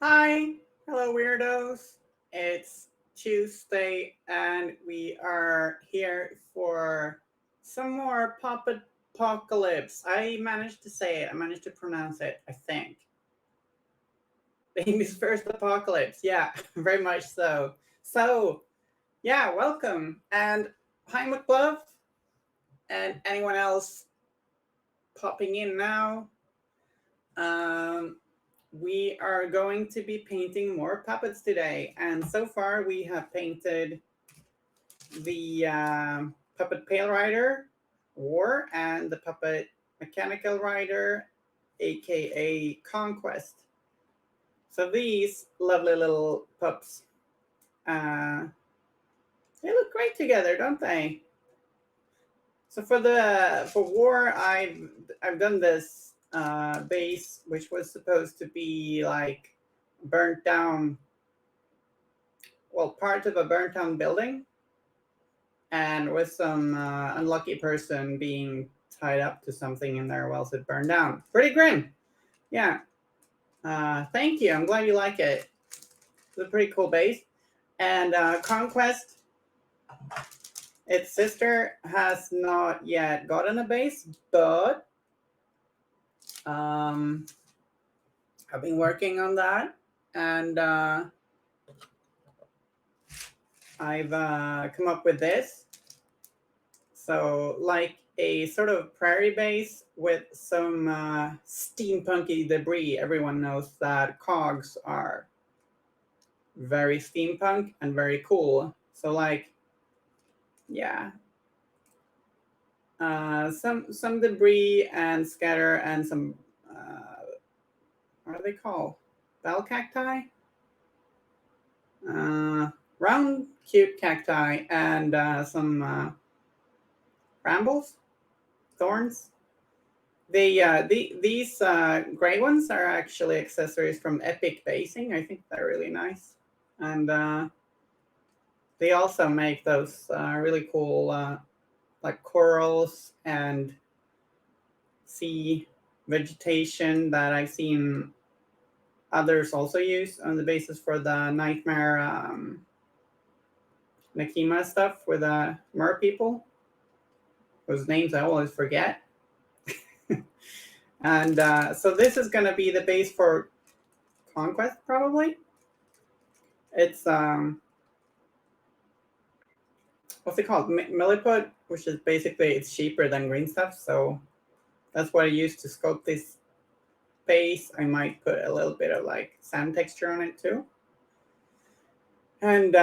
Hi, hello weirdos. It's Tuesday and we are here for some more Puppetpocalypse. I managed to say it, I managed to pronounce it, I think. Amy's first apocalypse. Yeah, very much so. So, yeah, welcome. And hi, McLove, and anyone else popping in now. Um, we are going to be painting more puppets today, and so far we have painted the puppet pail rider war and the puppet mechanical rider, aka conquest. So these lovely little pups, uh, they look great together, don't they? So for war, I've done this base, which was supposed to be like burnt down, well, part of a burnt down building, and with some unlucky person being tied up to something in there whilst it burned down. Pretty grim. Yeah. Thank you. I'm glad you like it. It's a pretty cool base. And Conquest, its sister, has not yet gotten a base, but um, I've been working on that, and I've come up with this. So, like a sort of prairie base with some steampunky debris. Everyone knows that cogs are very steampunk and very cool. So, like, yeah, some debris and scatter and some what are they called? Bell cacti, round cute cacti, and some brambles, thorns. These gray ones are actually accessories from Epic Basing. I think they're really nice, and they also make those really cool like corals and sea vegetation that I've seen others also use on the basis for the Nightmare Nakima stuff with mer people, whose names I always forget. And so this is going to be the base for Conquest, probably. It's what's it called? Milliput, which is basically it's cheaper than green stuff. So that's what I use to sculpt this base. I might put a little bit of like sand texture on it too. And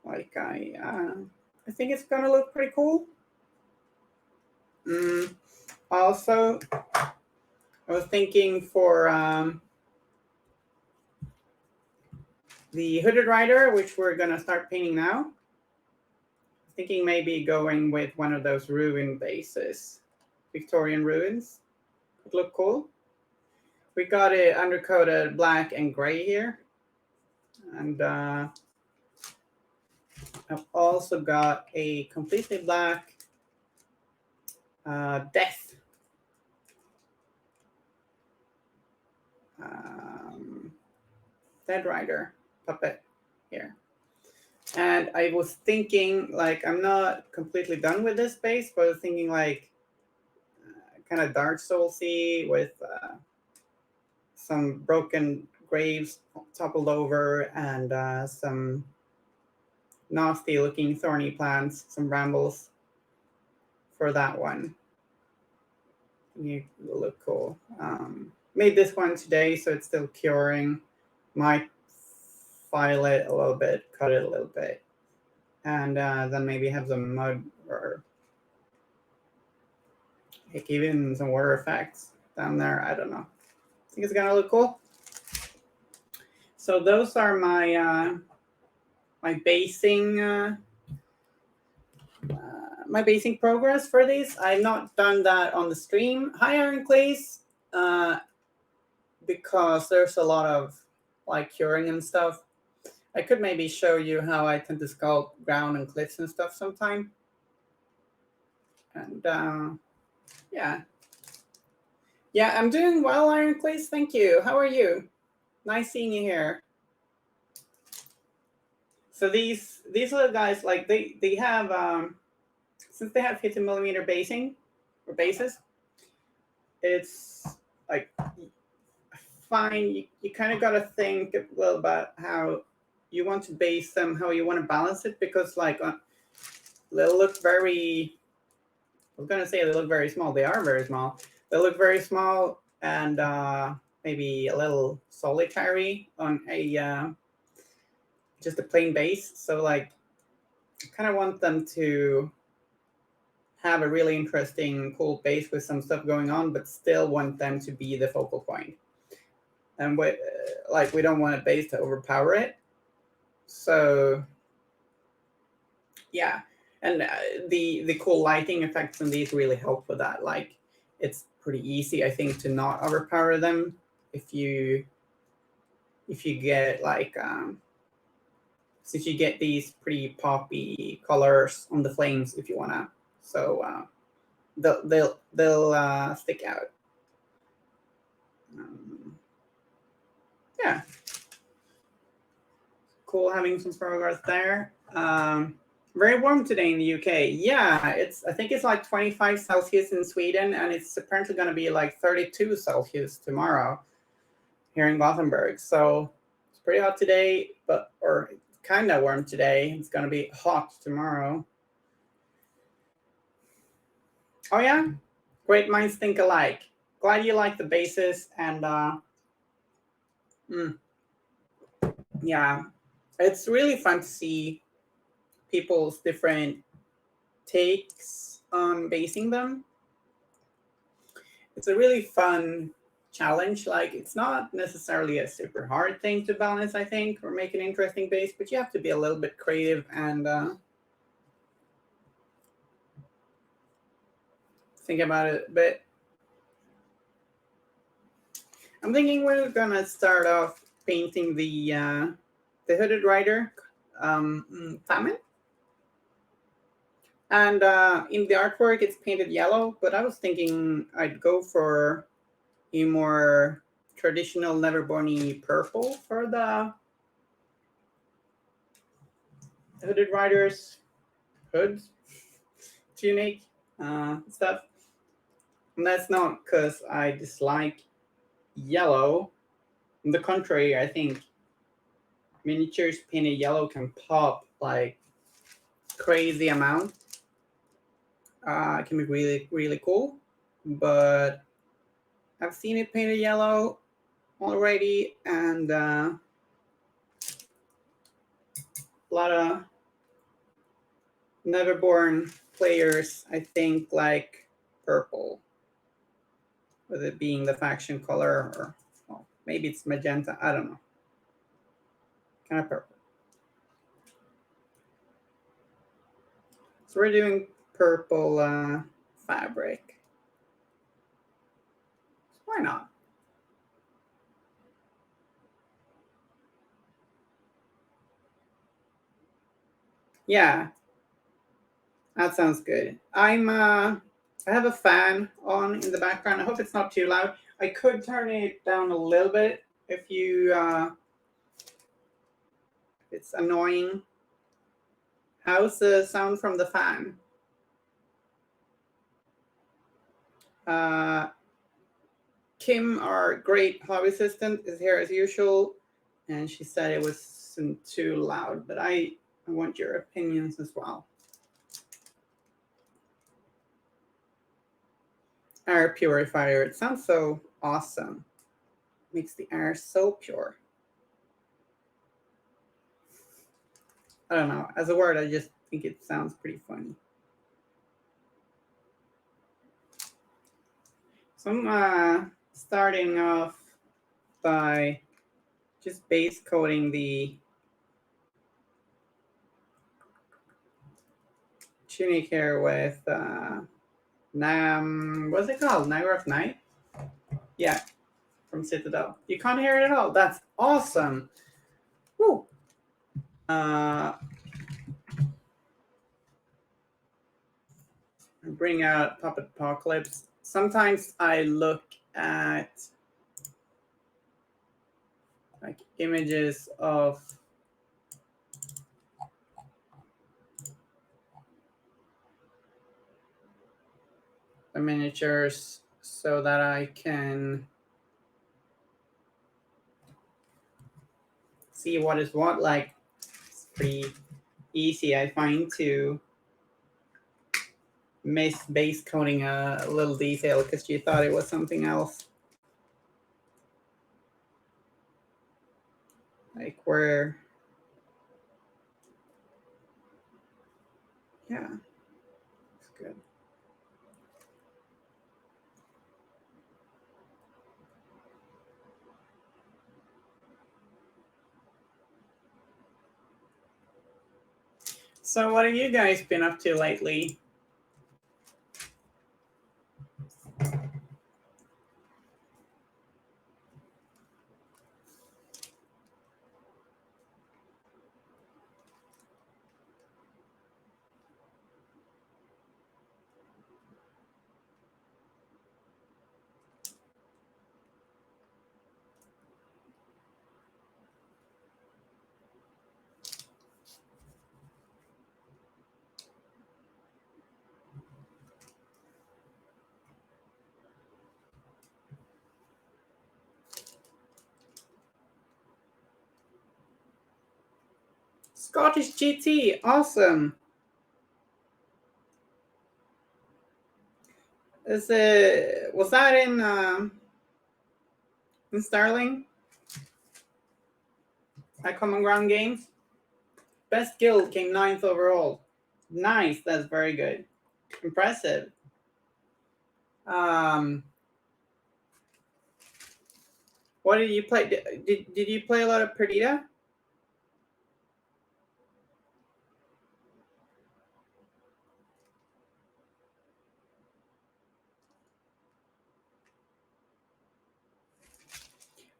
like I think it's gonna look pretty cool. Also, I was thinking for the hooded rider, which we're gonna start painting now. Thinking maybe going with one of those ruin bases, Victorian ruins. Could look cool. We got it undercoated black and gray here, and I've also got a completely black death Dead Rider puppet here. And I was thinking, like, I'm not completely done with this base, but I was thinking, like, kind of Dark Soulsy with some broken graves toppled over and some nasty looking thorny plants, some brambles for that one. You will look cool. Made this one today, so it's still curing. Might file it a little bit, cut it a little bit, and then maybe have some mud or heck, even some water effects down there. I don't know. I think it's gonna look cool. So those are my my basing my basing progress for these. I've not done that on the stream. Hi, Ironclays, because there's a lot of like curing and stuff. I could maybe show you how I tend to sculpt ground and cliffs and stuff sometime. And yeah. Yeah, I'm doing well, Ironclays. Thank you. How are you? Nice seeing you here. So these little guys, like they have since they have 50mm basing or bases, it's like fine. You kind of got to think a little about how you want to base them, how you want to balance it, because like they'll look very. I was gonna say they look very small. They are very small. They look very small and maybe a little solitary on a just a plain base. So like, I kind of want them to have a really interesting, cool base with some stuff going on, but still want them to be the focal point. And we don't want a base to overpower it. So yeah, and the cool lighting effects in these really help with that. Like, it's pretty easy, I think, to not overpower them if you get like since you get these pretty poppy colors on the flames if you wanna. So they'll stick out. Yeah, cool having some progress there. Very warm today in the UK. Yeah, I think it's like 25 Celsius in Sweden, and it's apparently going to be like 32 Celsius tomorrow here in Gothenburg. So it's pretty hot today, or kind of warm today. It's going to be hot tomorrow. Oh yeah, great minds think alike. Glad you like the bases, and yeah, it's really fun to see people's different takes on basing them. It's a really fun challenge. Like, it's not necessarily a super hard thing to balance, I think, or make an interesting base, but you have to be a little bit creative and think about it a bit. I'm thinking we're gonna start off painting the hooded rider, Famine. And in the artwork, it's painted yellow, but I was thinking I'd go for a more traditional Neverborny purple for the hooded rider's hood tunic stuff. And that's not because I dislike yellow. On the contrary, I think miniatures painted yellow can pop like crazy amount. It can be really, really cool. But I've seen it painted yellow already, and a lot of Neverborn players, I think, like purple, with it being the faction color, or well, maybe it's magenta. I don't know. Kind of purple. So we're doing purple fabric. So why not? Yeah, that sounds good. I have a fan on in the background. I hope it's not too loud. I could turn it down a little bit if it's annoying. How's the sound from the fan? Kim, our great hobby assistant, is here as usual, and she said it wasn't too loud, but I want your opinions as well. Air purifier. It sounds so awesome. Makes the air so pure. I don't know. As a word, I just think it sounds pretty funny. So I'm starting off by just base coating the tunic here with what's it called? Niagara of Night? Yeah, from Citadel. You can't hear it at all. That's awesome. Woo. Bring out Puppetpocalypse. Sometimes I look at like images of the miniatures so that I can see what is what. Like, it's pretty easy, I find, to miss base coding a little detail because you thought it was something else. Like where, yeah, it's good. So what have you guys been up to lately? Scottish GT, awesome. Was that in Starling? At Common Ground Games? Best guild came 9th overall. Nice, that's very good. Impressive. What did you play? Did you play a lot of Perdita?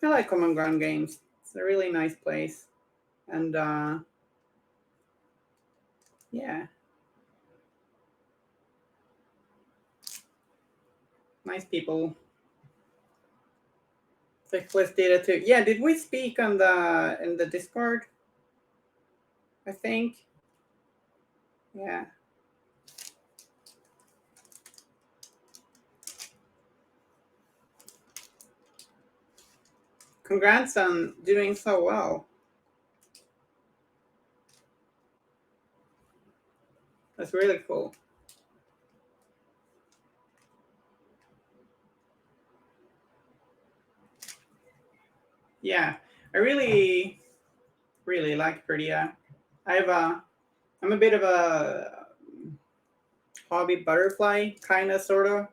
I like Common Ground Games. It's a really nice place. And yeah. Nice people. Cyclist data too. Yeah, did we speak on in the Discord? I think. Yeah. Congrats on doing so well. That's really cool. Yeah, I really like Perdita. I'm a bit of a hobby butterfly, kind of, sort of.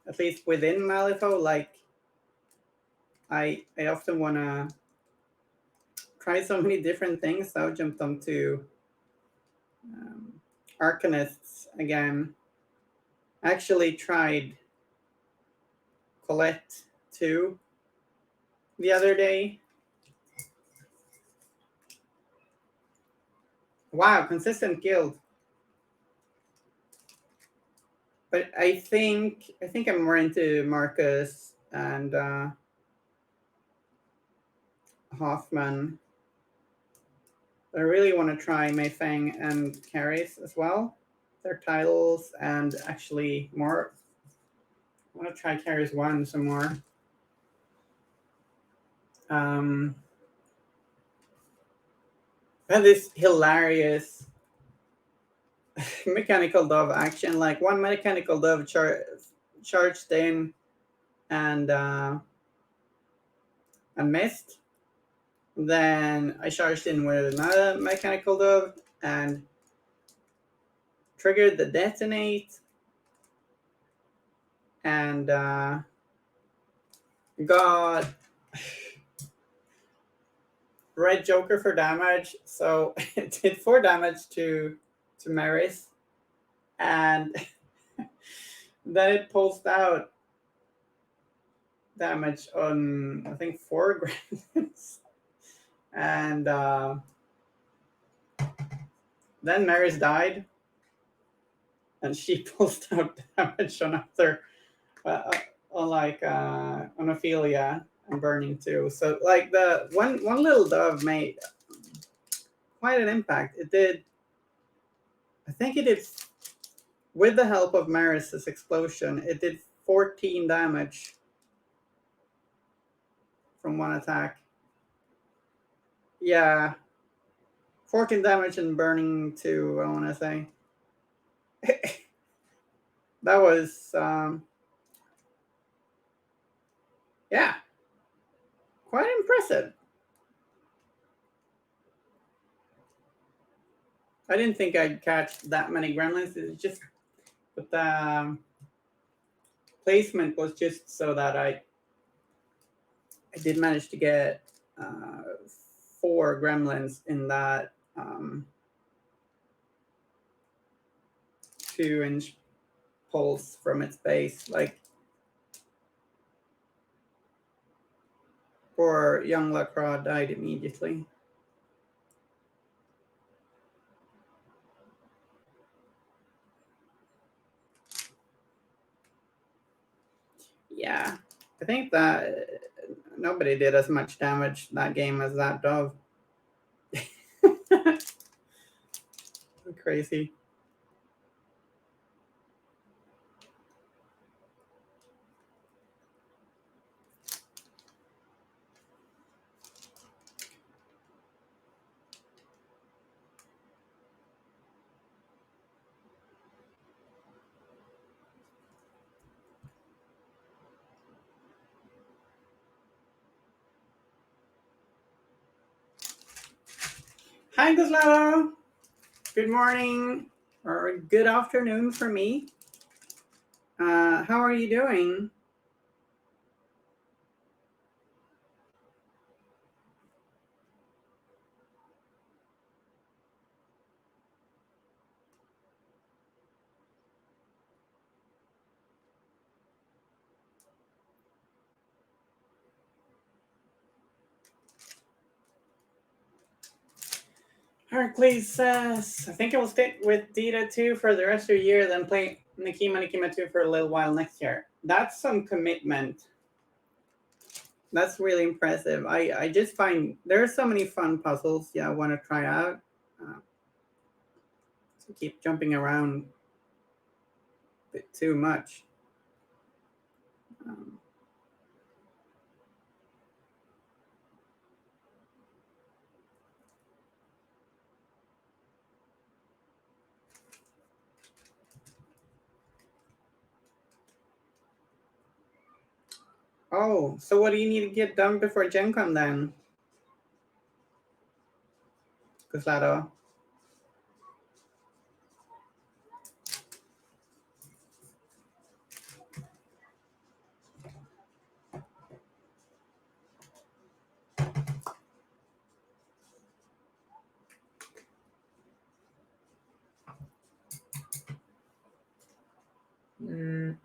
At least within Malifaux, like I often want to try so many different things. So I jumped onto Arcanists again. I actually tried Colette too the other day. Wow, consistent guild. But I think I'm more into Marcus and Hoffman. I really want to try Mei Feng and Caris as well. Their titles and actually more. I want to try Caris 1 some more. Had this hilarious mechanical dove action. Like one mechanical dove charged in and missed. Then I charged in with another mechanical dove and triggered the detonate and got red joker for damage. So it did 4 damage to Maris, and then it pulsed out damage on I think 4 gremlins, and then Maris died, and she pulsed out damage on or like on Ophelia and Burning too. So like the one little dove made quite an impact. It did. I think it did with the help of Maris's explosion. It did 14 damage from one attack. Yeah, 14 damage and Burning 2. I want to say that was yeah, quite impressive. I didn't think I'd catch that many gremlins. It's just, but the placement was just so that I did manage to get 4 gremlins in that 2-inch pulse from its base. Like poor young Lacroix died immediately. Yeah, I think that nobody did as much damage that game as that dove. Crazy. Hi, Guzlavo. Good morning or good afternoon for me. How are you doing? Heracles says, I think I will stick with Dita 2 for the rest of the year, then play Nikima 2 for a little while next year. That's some commitment. That's really impressive. I just find there are so many fun puzzles I want to try out. To keep jumping around a bit too much. Um, oh, so what do you need to get done before Gen Con then? Cuslado? Mm.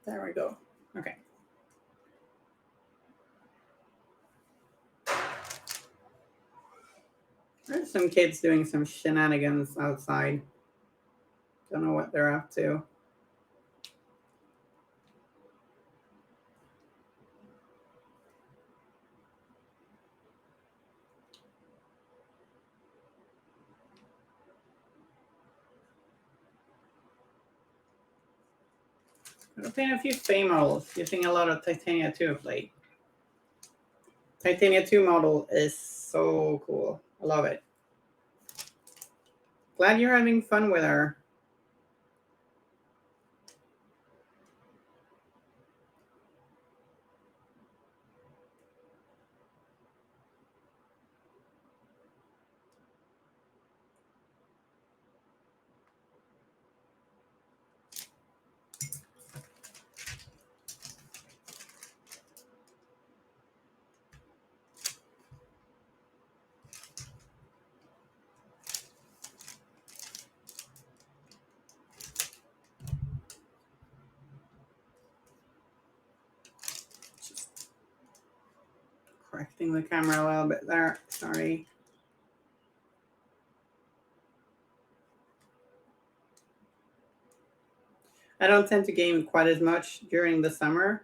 There we go. Okay. There's some kids doing some shenanigans outside. Don't know what they're up to. I've been a few Fame models using a lot of Titania 2 plate. Titania 2 model is so cool. I love it. Glad you're having fun with her. correcting the camera a little bit there. Sorry. I don't tend to game quite as much during the summer.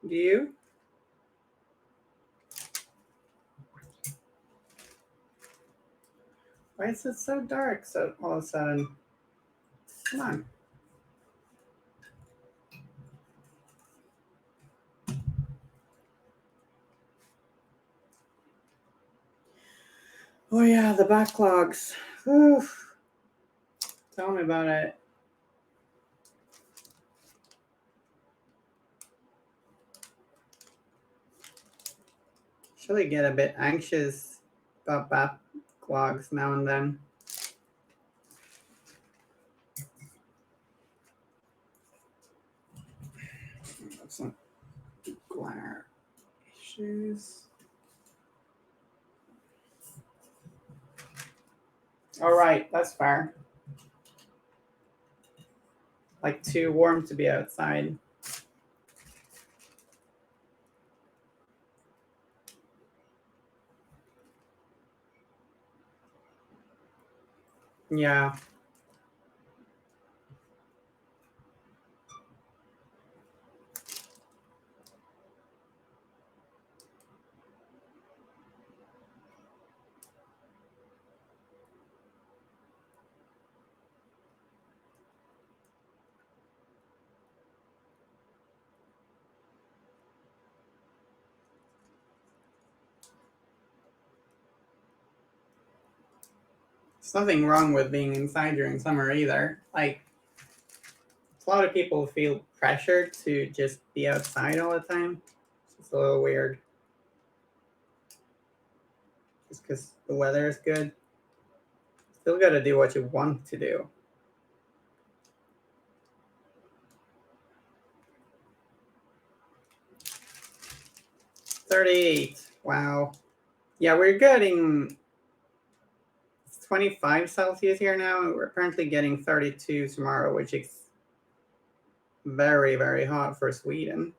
Do you? Why is it so dark so all of a sudden? Come on. Oh yeah, the backlogs. Oof. Tell me about it. Actually get a bit anxious about backlogs now and then. Some glare issues. All right, that's fair. Like too warm to be outside. Yeah. There's nothing wrong with being inside during summer either. Like, a lot of people feel pressured to just be outside all the time. It's a little weird. Just because the weather is good. Still got to do what you want to do. $38. Wow. Yeah, we're getting 25 Celsius here now. We're currently getting 32 tomorrow, which is very, very hot for Sweden.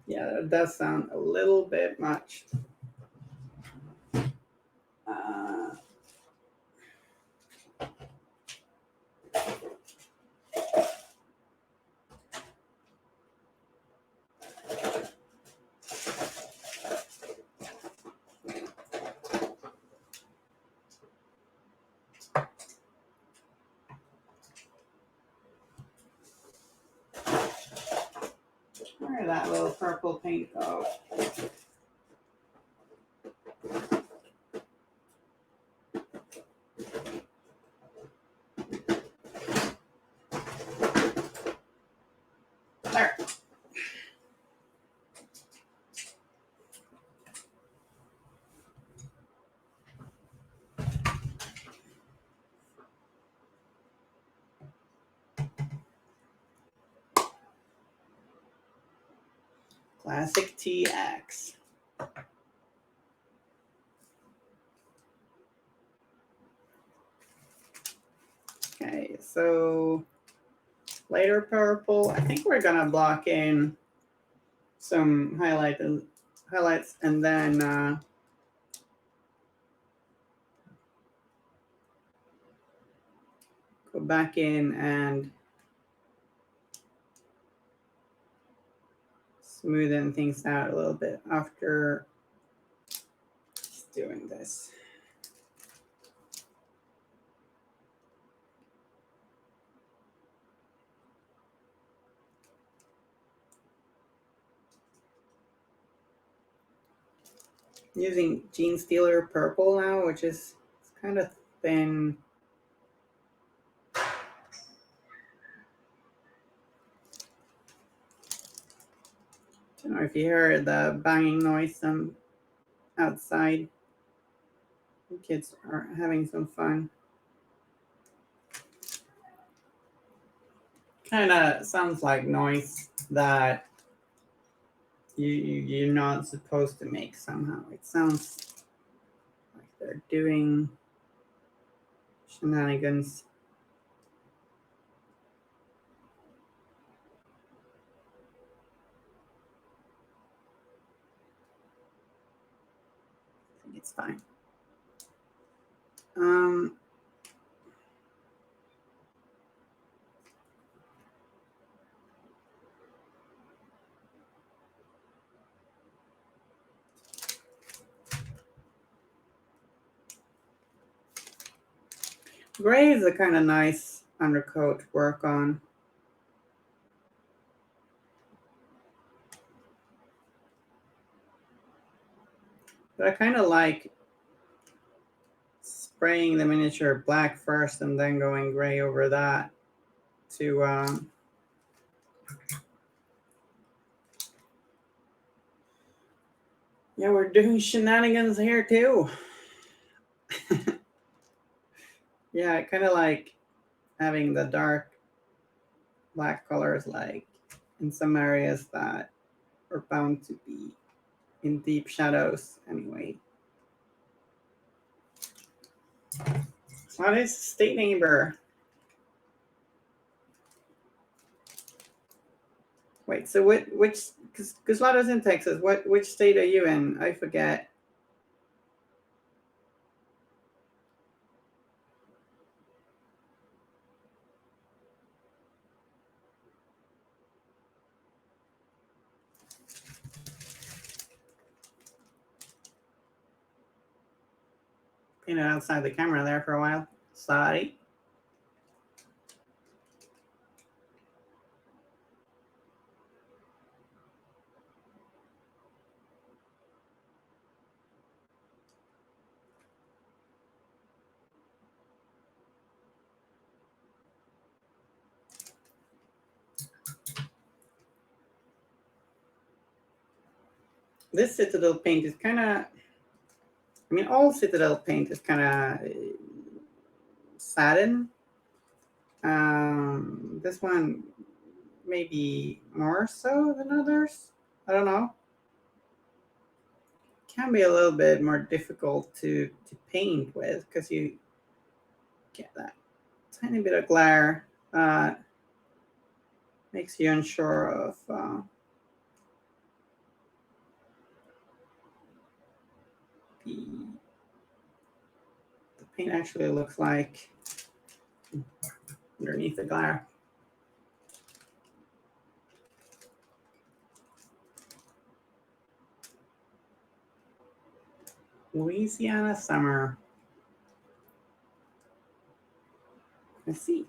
Yeah, that does sound a little bit much. Where did that little purple paint go? There. Classic TX. Okay, so later purple. I think we're gonna block in some highlights and then go back in and smoothen things out a little bit after just doing this. Using Gene Stealer purple now, which is kind of thin. Don't know if you heard the banging noise outside. The kids are having some fun. Kind of sounds like noise that you're not supposed to make somehow. It sounds like they're doing shenanigans. It's fine. Gray is a kind of nice undercoat to work on. But I kind of like spraying the miniature black first and then going gray over that to yeah, we're doing shenanigans here too. Yeah, I kind of like having the dark black colors like in some areas that are bound to be in deep shadows anyway. What is state neighbor? Wait, so which, because Lotto's in Texas, which state are you in? I forget. Painted outside the camera there for a while. Sorry. This Citadel paint is kind of, I mean, all Citadel paint is kind of satin. This one maybe more so than others. I don't know. Can be a little bit more difficult to paint with because you get that tiny bit of glare. Makes you unsure of the paint actually looks like underneath the glare. Louisiana summer. Let's see.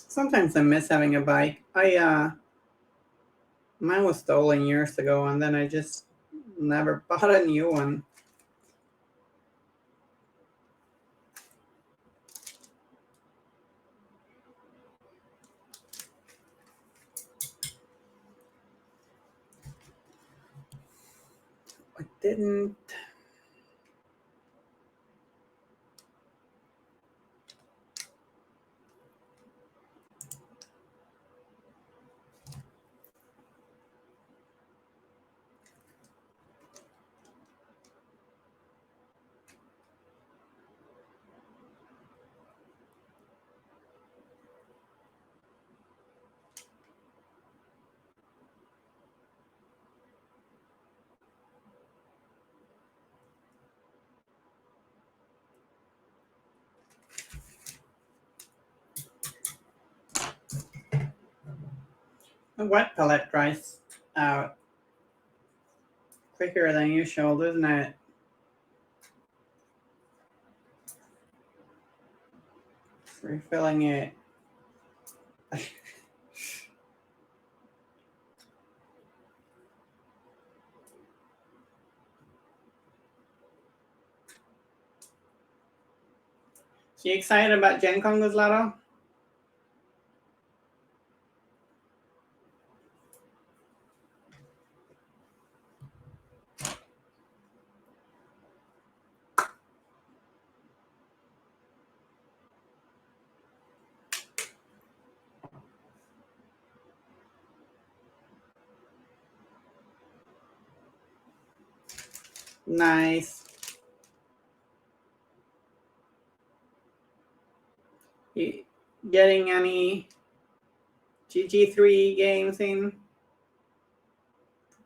Sometimes I miss having a bike. Mine was stolen years ago, and then I just never bought a new one. I didn't. The wet palette dries out quicker than usual, doesn't it? Refilling it. You excited about Gen Con, Guzlaro? Nice. You getting any GG3 games in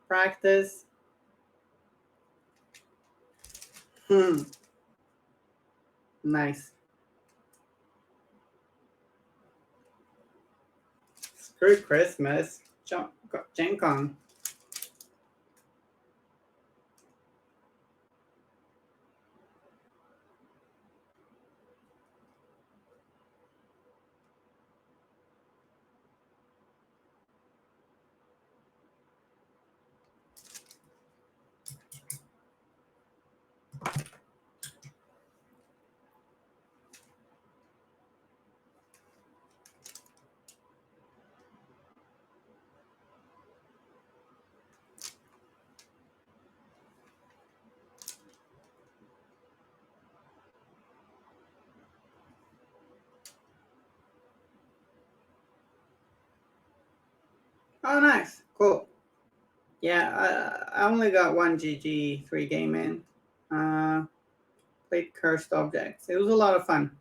practice? Nice. Screw Christmas. Gen Con. Oh, nice. Cool. Yeah, I only got one GG3 game in. Played Cursed Objects. It was a lot of fun.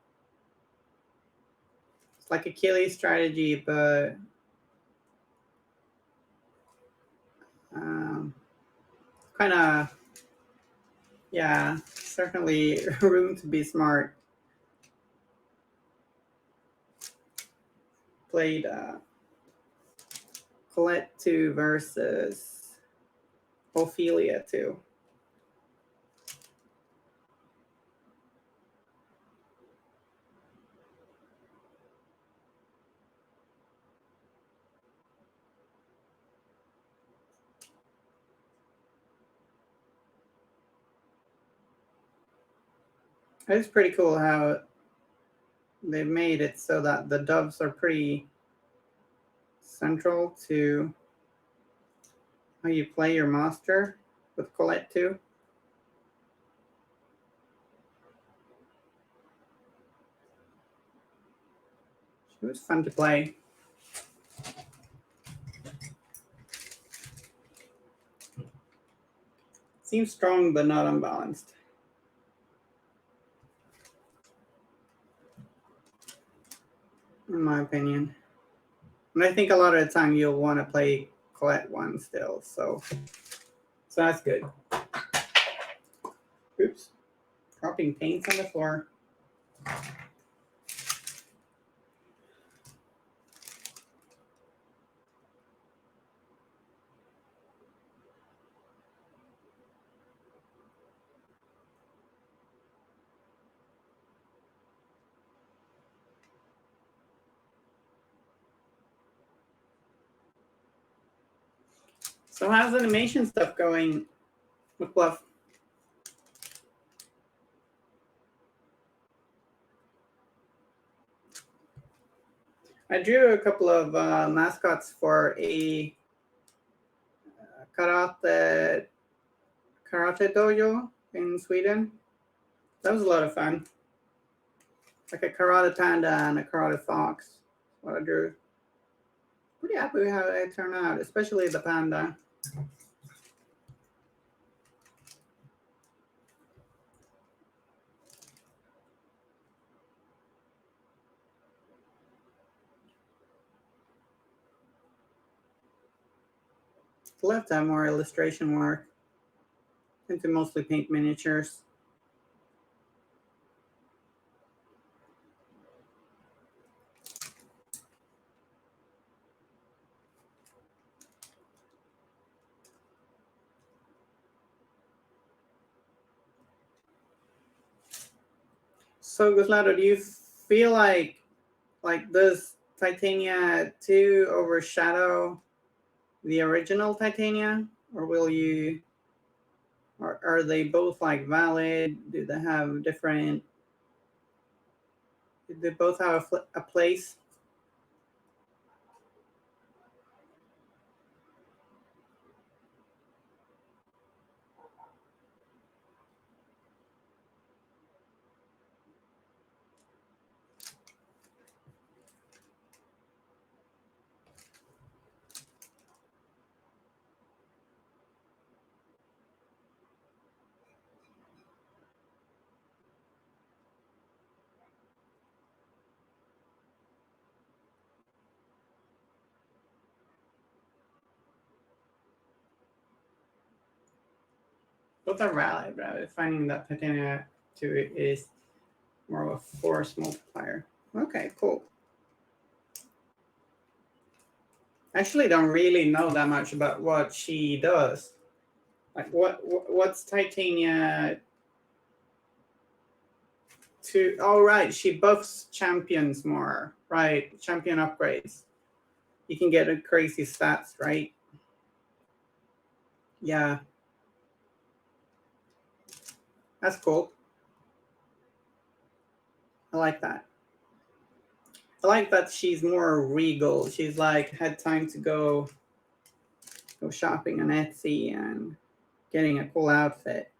It's like a killing strategy, but kind of, yeah, certainly room to be smart. Played Colette 2 versus Ophelia 2. It's pretty cool how they made it so that the doves are pretty central to how you play your master with Colette 2. It was fun to play. Seems strong but not unbalanced, in my opinion. And I think a lot of the time you'll want to play Colette 1 still, so that's good. Oops. Dropping paints on the floor. So how's animation stuff going with Bluff? I drew a couple of mascots for a karate dojo in Sweden. That was a lot of fun. Like a karate panda and a karate fox. What I drew. Pretty happy with how it turned out, especially the panda. The left have more illustration work. Tend to mostly paint miniatures. So Guslado, do you feel like does Titania 2 overshadow the original Titania, or are they both like valid? Do they have different They both have a place. Both are valid, but finding that Titania 2 is more of a force multiplier. Okay, cool. I actually don't really know that much about what she does. Like what's Titania 2? Oh, right, she buffs champions more, right? Champion upgrades. You can get a crazy stats, right? Yeah. That's cool. I like that. I like that she's more regal. She's like had time to go shopping on Etsy and getting a cool outfit.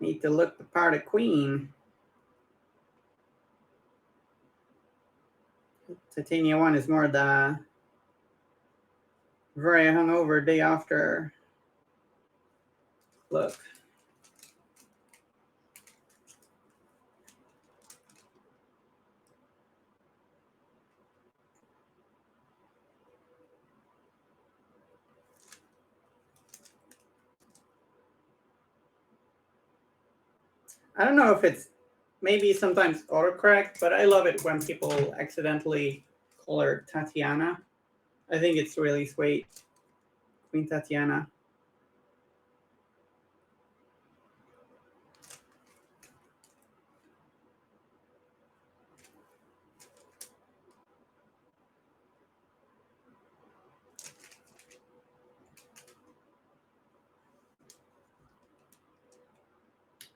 Need to look the part of queen. Titania 1 is more the very hungover day after look. I don't know if it's maybe sometimes autocorrect, but I love it when people accidentally call her Tatiana. I think it's really sweet. Queen Tatiana.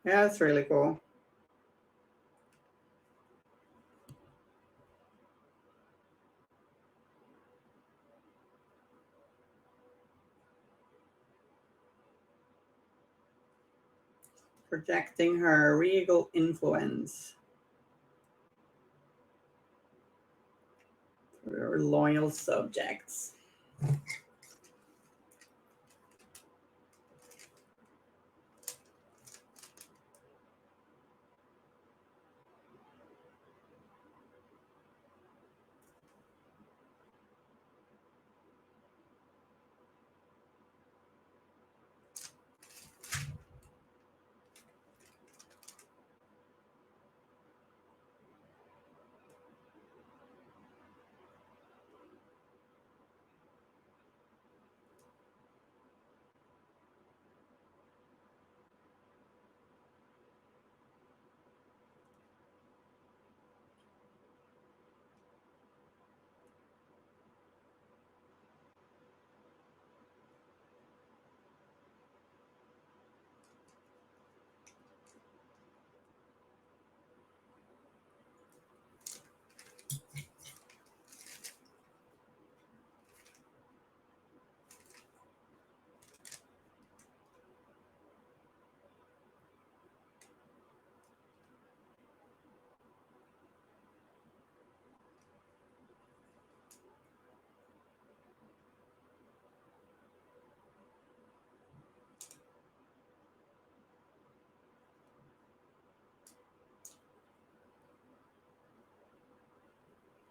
Yeah, that's really cool. Projecting her regal influence. Her loyal subjects.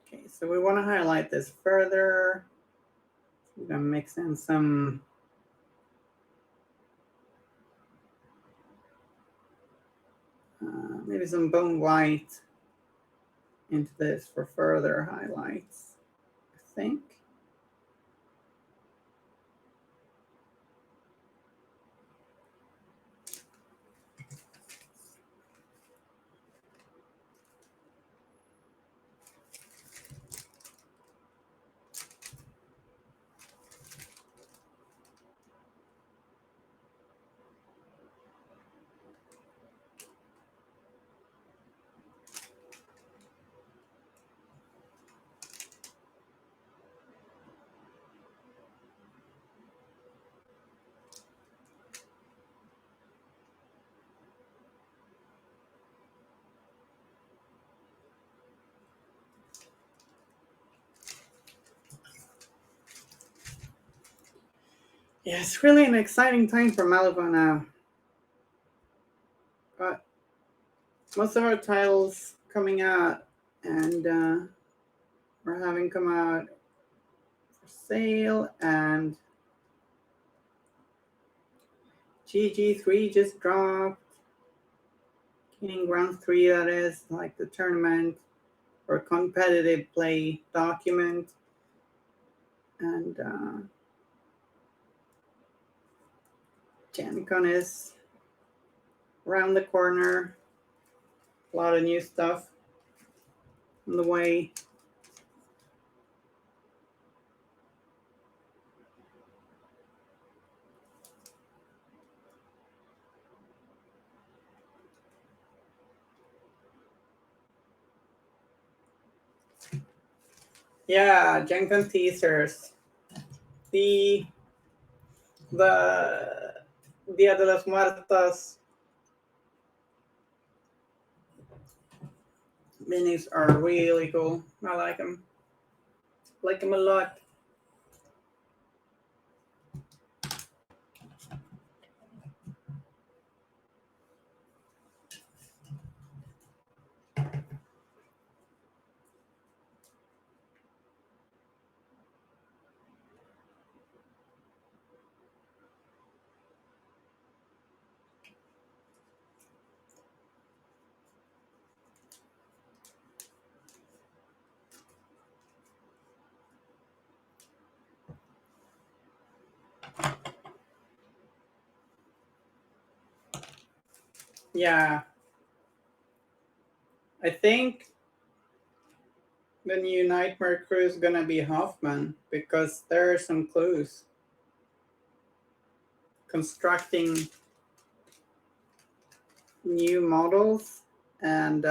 Okay, so we want to highlight this further. We're going to mix in some maybe some bone white into this for further highlights, I think. Yeah, it's really an exciting time for Malibu now. Got most of our titles coming out, and we're having come out for sale, and GG3 just dropped. King Ground 3, that is, like the tournament or competitive play document. And Gen Con is around the corner. A lot of new stuff on the way. Yeah, Gen Con teasers. The Dia de los Muertos minis are really cool. I like them. Like them a lot. Yeah, I think the new Nightmare crew is gonna be Hoffman because there are some clues. Constructing new models and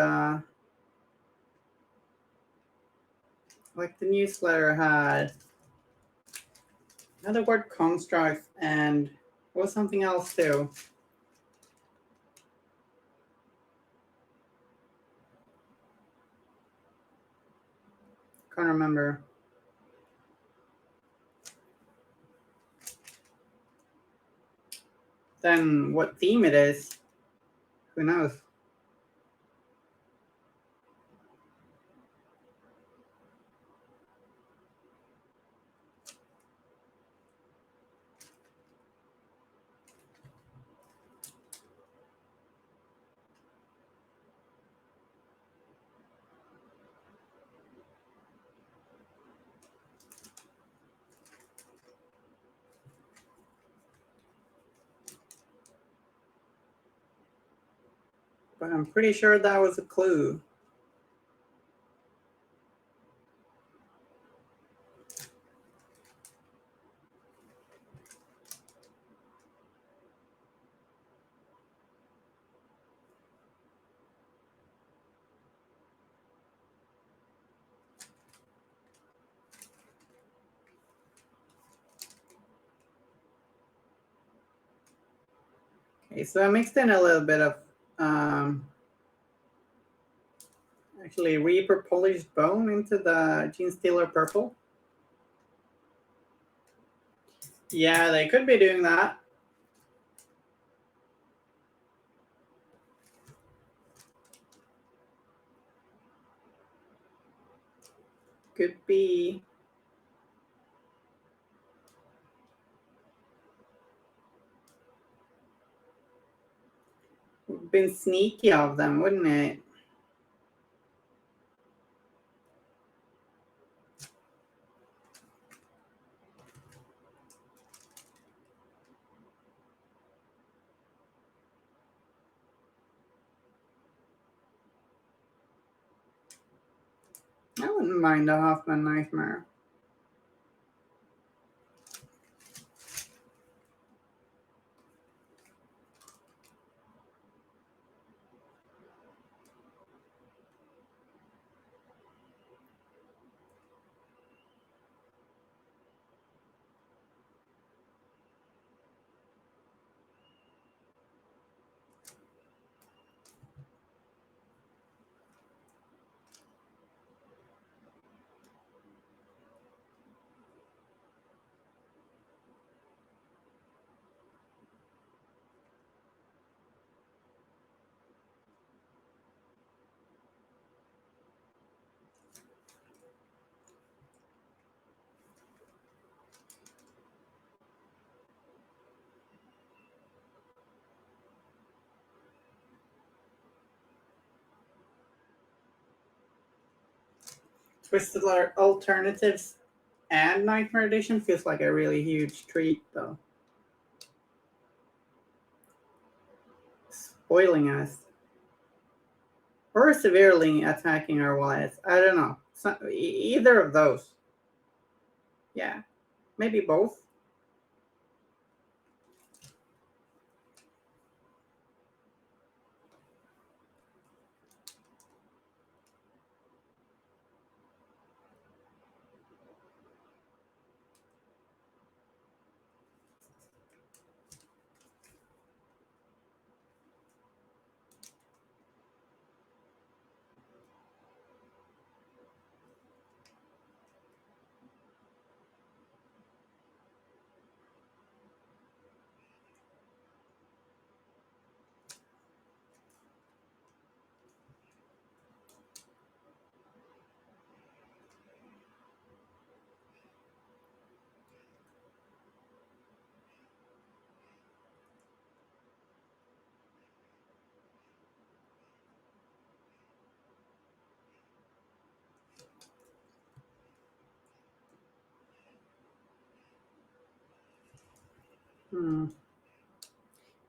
like the newsletter had the word construct and was something else too. Can't remember. Then what theme it is, who knows? But I'm pretty sure that was a clue. Okay, so I mixed in a little bit of actually Reaper polished bone into the Gene Stealer purple. Yeah, they could be doing that. Could be. Would been sneaky of them, wouldn't it? I wouldn't mind a Hoffman Nightmare. Twisted Alternatives and Nightmare Edition feels like a really huge treat, though. Spoiling us. Or severely attacking our wallets. I don't know. Either of those. Yeah. Maybe both.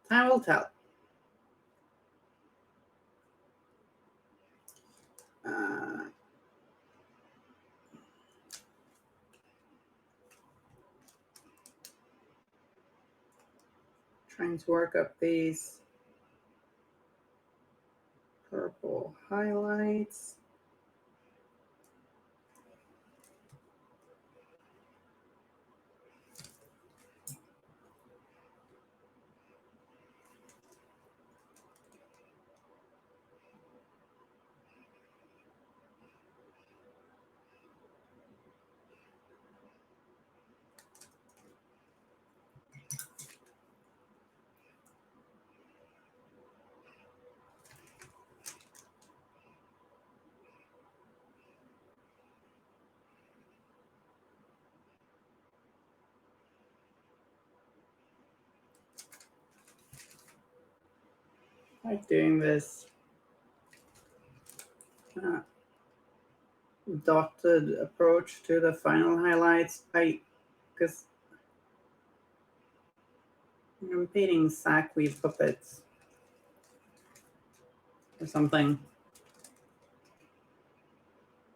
Time will tell. Trying to work up these purple highlights. Like doing this dotted approach to the final highlights. Because I'm painting sackweed puppets or something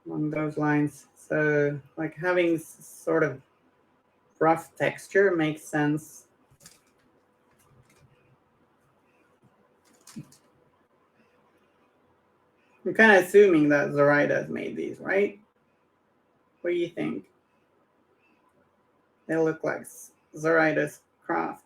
along those lines. So like having sort of rough texture makes sense. I'm kind of assuming that Zoraida made these, right? What do you think? They look like Zoraida's craft.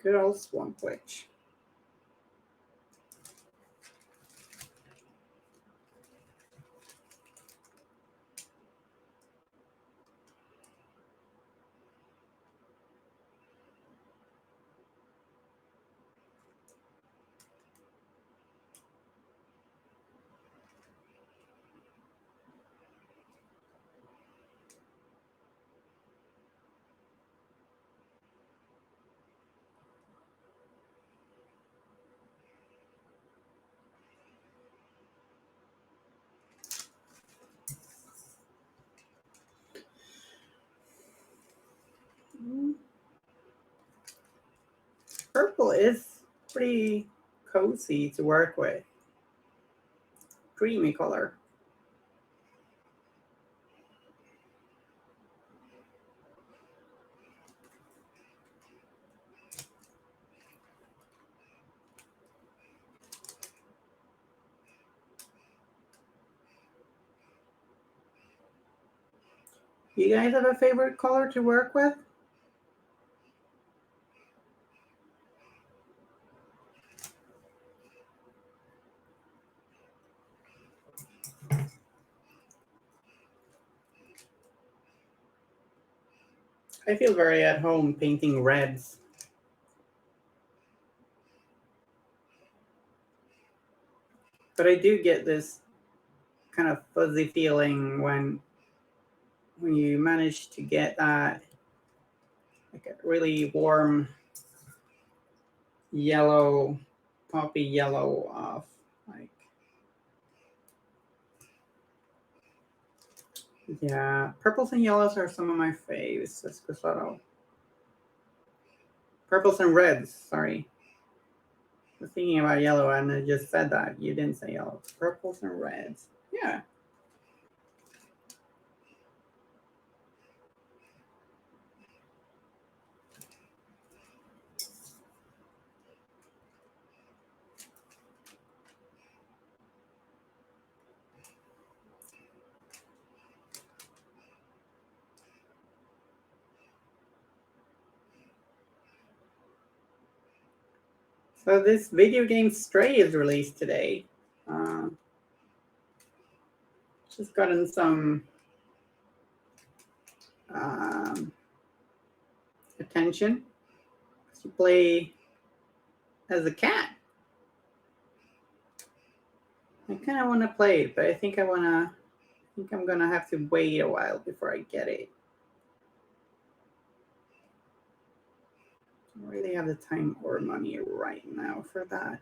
Good old Swamp Witch. Purple is pretty cozy to work with. Creamy color. You guys have a favorite color to work with? I feel very at home painting reds. But I do get this kind of fuzzy feeling when you manage to get that like a really warm yellow, poppy yellow off. Like, yeah, purples and yellows are some of my faves. Esposado. Purples and reds, sorry. I was thinking about yellow and I just said that. You didn't say yellow. Purples and reds. Yeah. So this video game Stray is released today. Just gotten some attention to play as a cat. I kind of want to play it, but I think I'm gonna have to wait a while before I get it. I don't really have the time or money right now for that.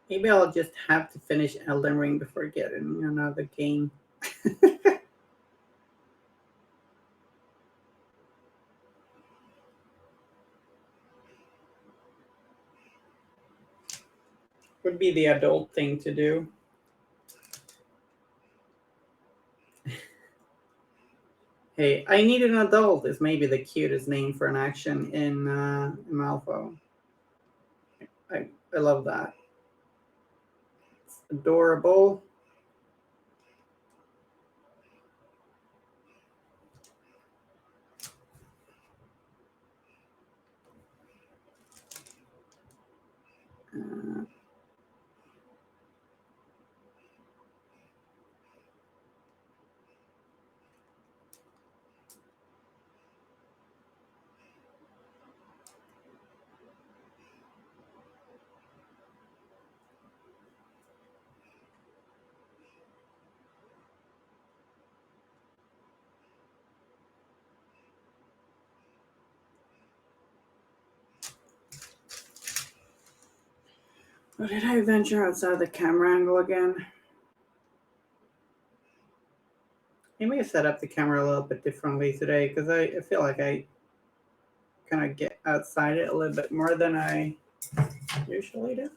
Maybe I'll just have to finish Elden Ring before getting another game. Would be the adult thing to do. Hey, I need an adult is maybe the cutest name for an action in Malifaux. I love that. It's adorable. Uh, Or did I venture outside the camera angle again? Maybe I set up the camera a little bit differently today because I feel like I kind of get outside it a little bit more than I usually do.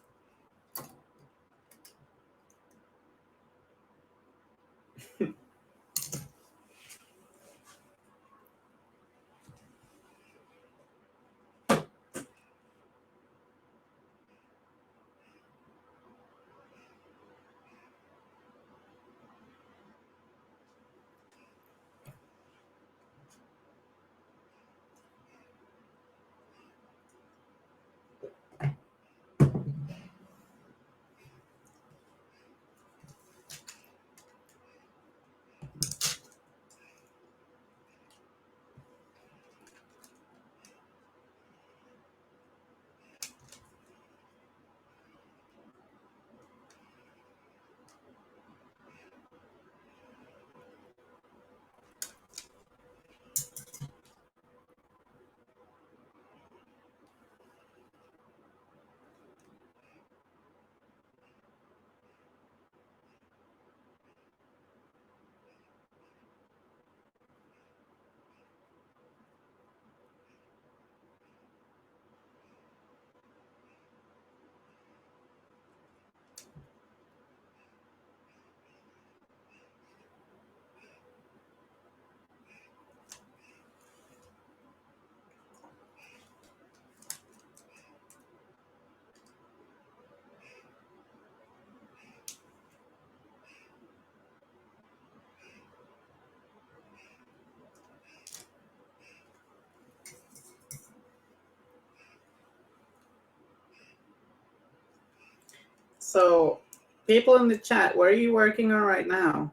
So, people in the chat, what are you working on right now?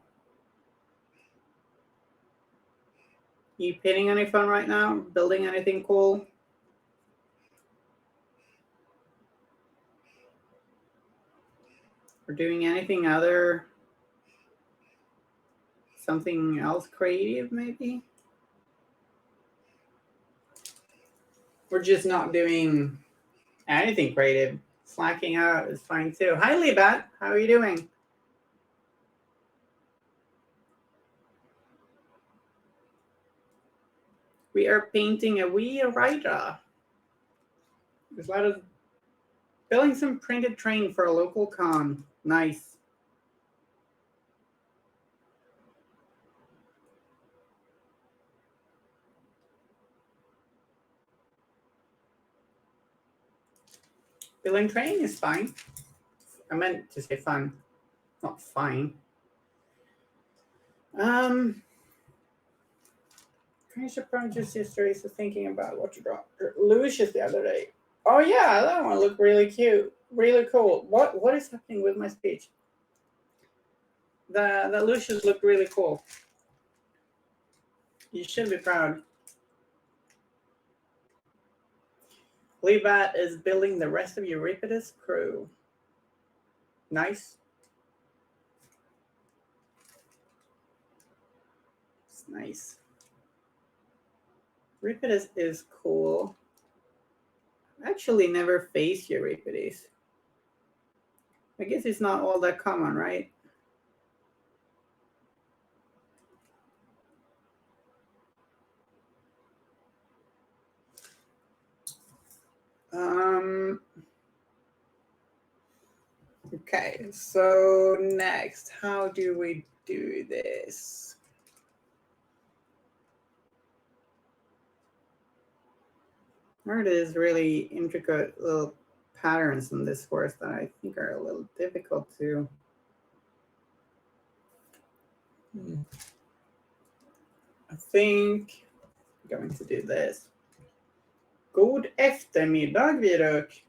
You painting any fun right now? Building anything cool? Or doing anything other? Something else creative, maybe? We're just not doing anything creative. Slacking out is fine too. Hi, Libat. How are you doing? We are painting a wee writer. There's a lot of building some printed train for a local con. Nice. Building train is fine. I meant to say fun, not fine. I should probably just yesterday so thinking about what to draw. Lucius the other day. Oh yeah, that one looked really cute, really cool. What is happening with my speech? The Lucius looked really cool. You should be proud. Lebat is building the rest of Euripides' crew. Nice. It's nice. Euripides is cool. I actually never faced Euripides. I guess it's not all that common, right? Okay, so next, how do we do this? There it is, really intricate little patterns in this horse that I think are a little difficult to. I think I'm going to do this. God eftermiddag, Viruk.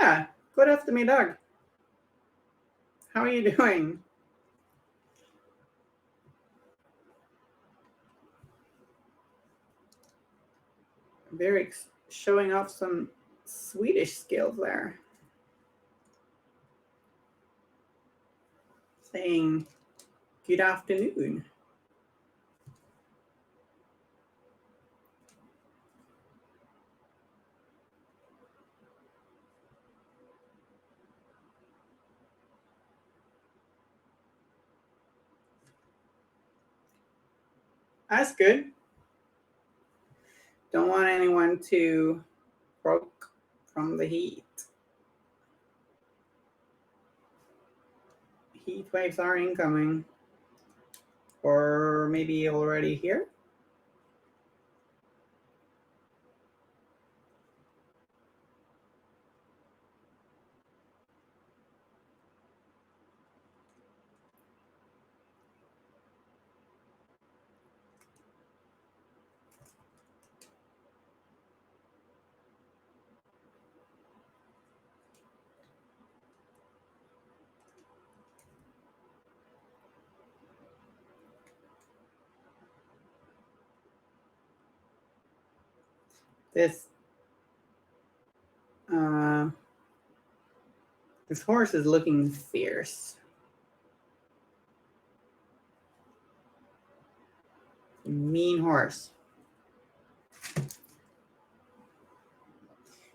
Yeah, good eftermiddag. How are you doing? Viruk's showing off some Swedish skills there. Saying good afternoon. That's good. Don't want anyone to croak from the heat. Heat waves are incoming. Or maybe already here? This uh, this horse is looking fierce. Mean horse.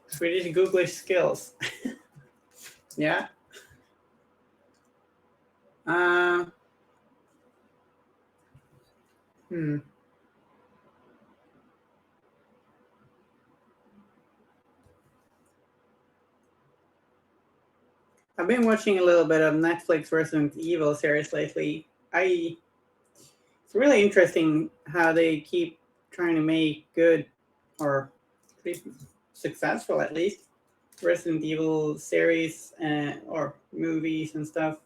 Swedish Googlish skills. Yeah. Uh, hmm. I've been watching a little bit of Netflix Resident Evil series lately. It's really interesting how they keep trying to make good, or at least successful at least, Resident Evil series or movies and stuff.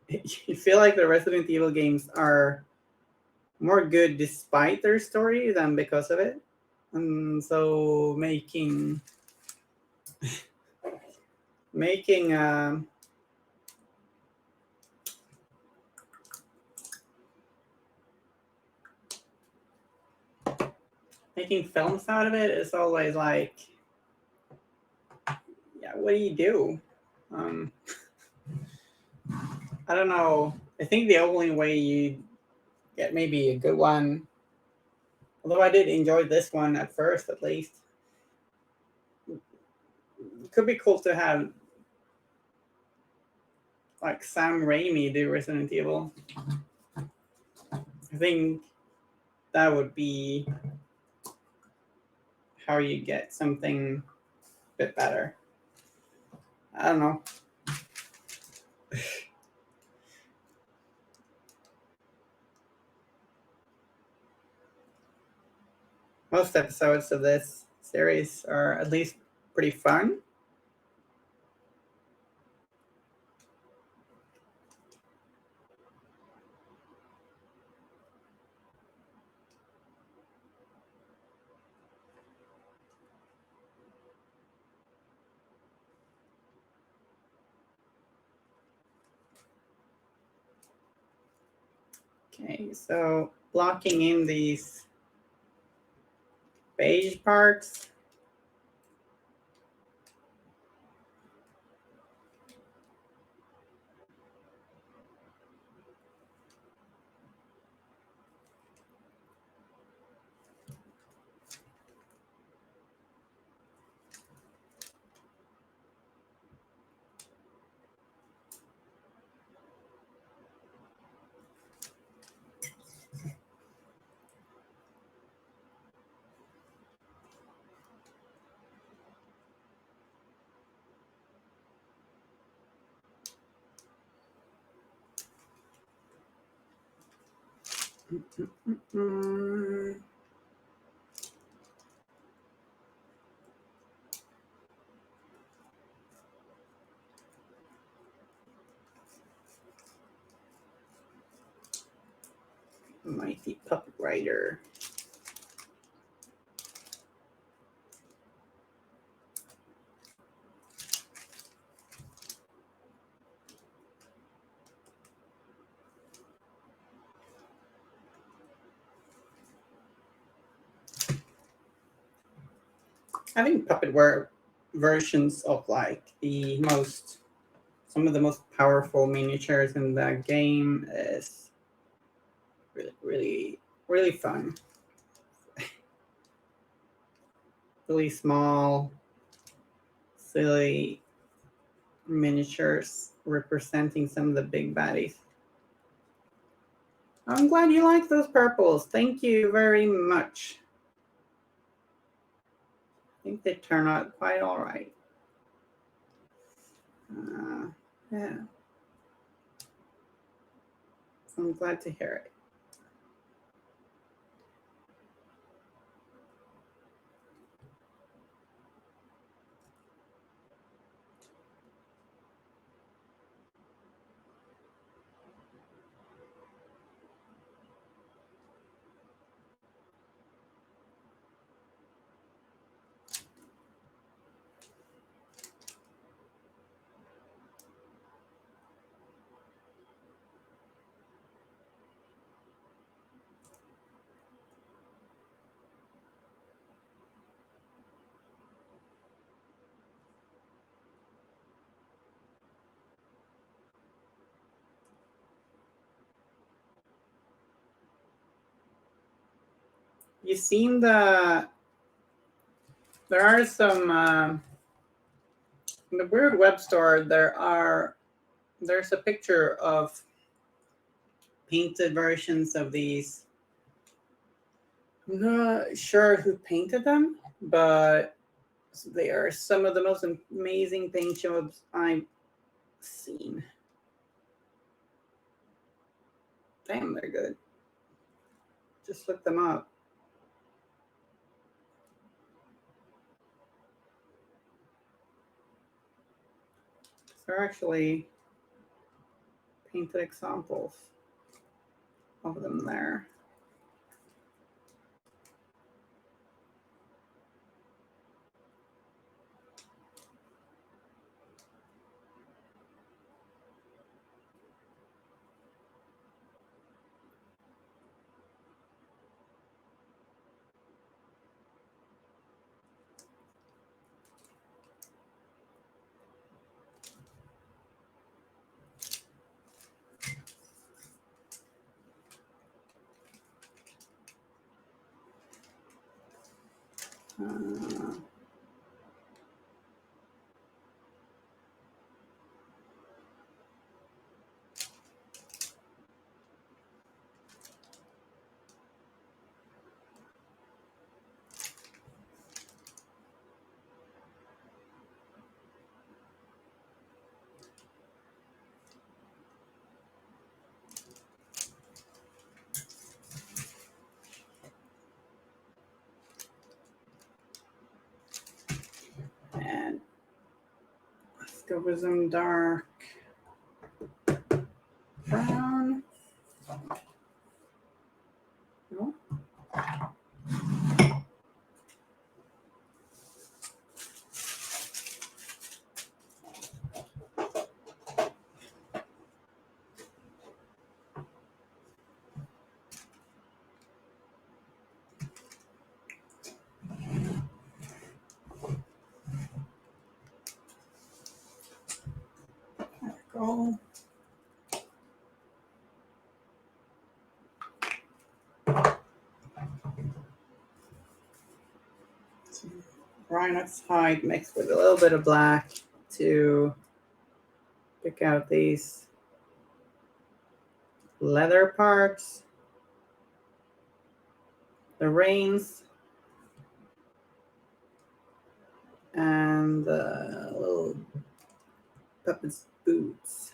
You feel like the Resident Evil games are more good despite their story than because of it. And so making making films out of it is always like, yeah, what do you do? Um, I don't know. I think the only way you get maybe a good one, although I did enjoy this one at first at least, it could be cool to have like Sam Raimi do Resident Evil. I think that would be how you get something a bit better. I don't know. Most episodes of this series are at least pretty fun. Okay, so blocking in these beige parts. Mm, mighty puppet rider. Having puppetware versions of like some of the most powerful miniatures in the game is really fun. Really small, silly miniatures representing some of the big baddies. I'm glad you like those purples. Thank you very much. I think they turn out quite all right. Yeah. I'm glad to hear it. You've seen there are some in the Weird Web store. There's a picture of painted versions of these. I'm not sure who painted them, but they are some of the most amazing paint jobs I've seen. Damn, they're good. Just look them up. They're actually painted examples of them there. Uh, and let's go with some dark brown. No. Go. Rhinox hide mixed with a little bit of black to pick out these leather parts, the reins, and the little puppet's boots.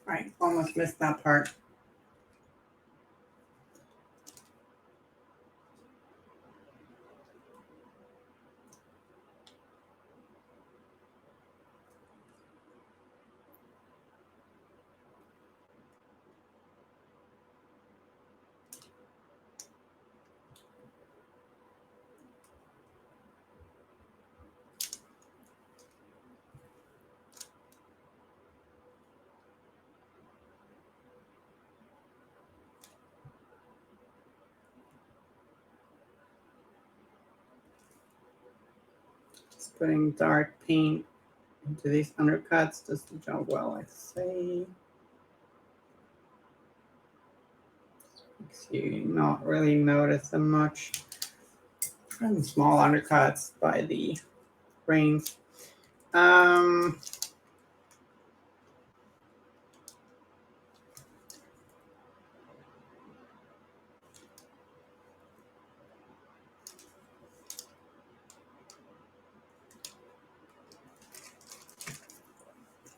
I almost missed that part. just putting dark paint into these undercuts does the job well, I'd say. Makes you not really notice them much. And small undercuts by the grains.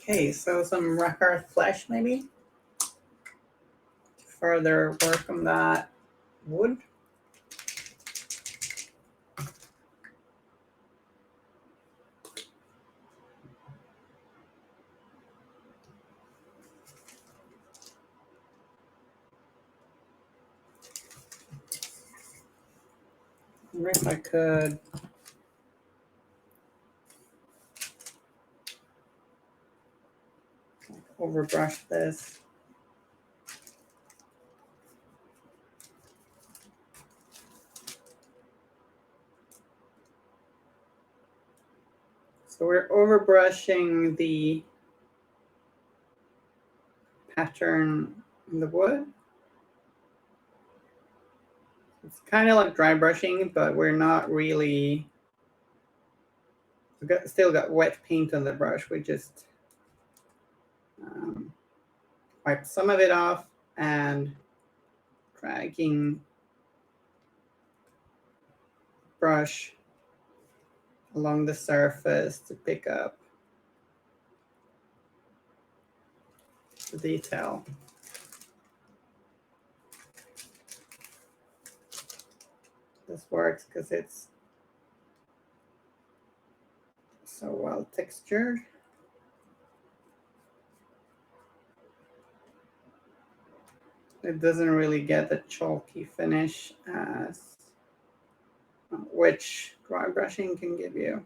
Okay, so some rock art flesh maybe to further work on that wood. I wonder if I could overbrush this. So we're overbrushing the pattern in the wood. It's kind of like dry brushing, but we're not really, we've still got wet paint on the brush. We just wipe some of it off and dragging brush along the surface to pick up the detail. This works because it's so well textured. It doesn't really get the chalky finish as which dry brushing can give you.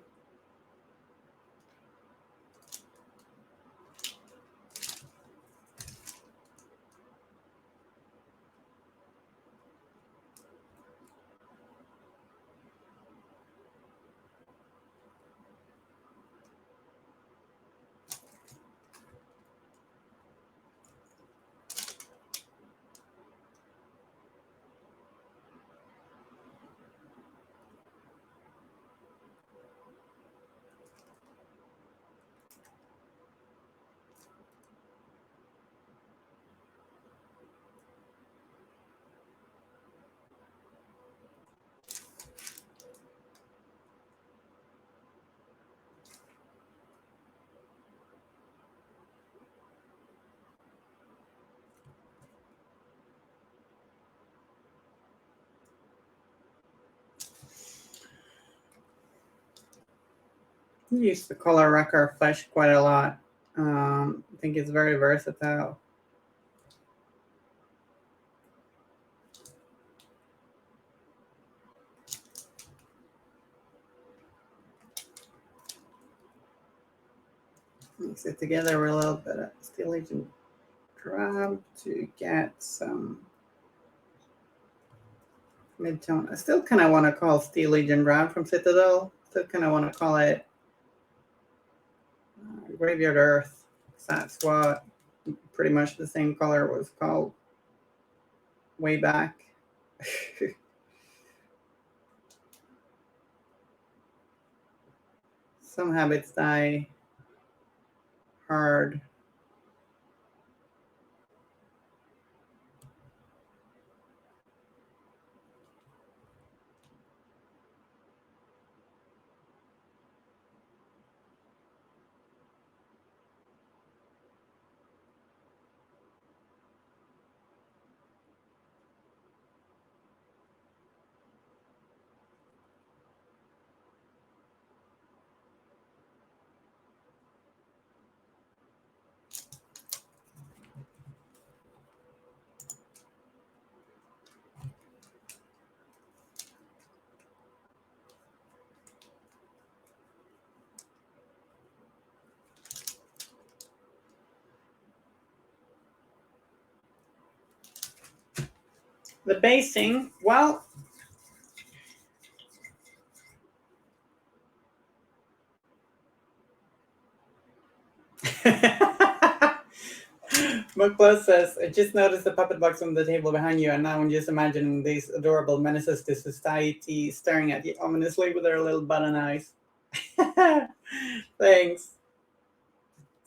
I use the color Wrecker Flesh quite a lot. I think it's very versatile. Mix it together with a little bit of Steel Agent Drab to get some mid-tone. I still kind of want to call Steel Agent Drab from Citadel. Still kind of want to call it Graveyard Earth. That's what pretty much the same color was called way back. Some habits die hard. The basing, well, Smoke Plus says, I just noticed the puppet box on the table behind you, and now I'm just imagining these adorable menaces to society staring at you ominously with their little button eyes. Thanks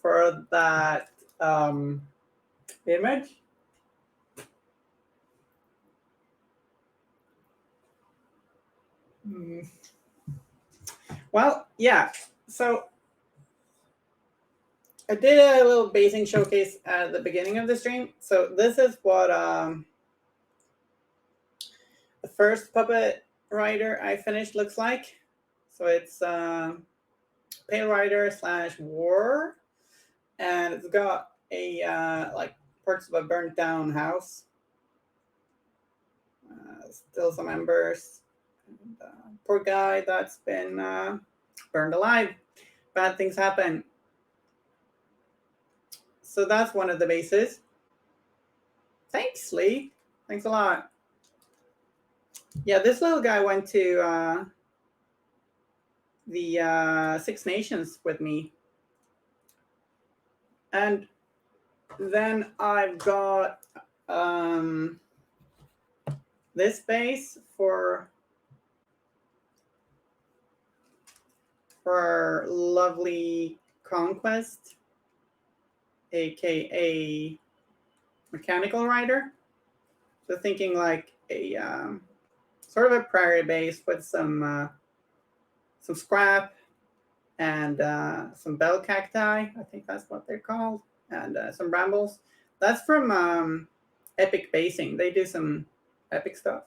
for that image. Well, yeah. So I did a little basing showcase at the beginning of the stream. So this is what the first puppet rider I finished looks like. So it's Pale Rider / War, and it's got a like parts of a burnt down house, still some embers. And, poor guy that's been burned alive. Bad things happen. So that's one of the bases. Thanks, Lee. Thanks a lot. Yeah, this little guy went to the Six Nations with me. And then I've got this base for lovely Conquest, aka Mechanical Rider. So thinking like a sort of a prairie base with some scrap and some bell cacti. I think that's what they're called, and some brambles. That's from Epic Basing. They do some epic stuff.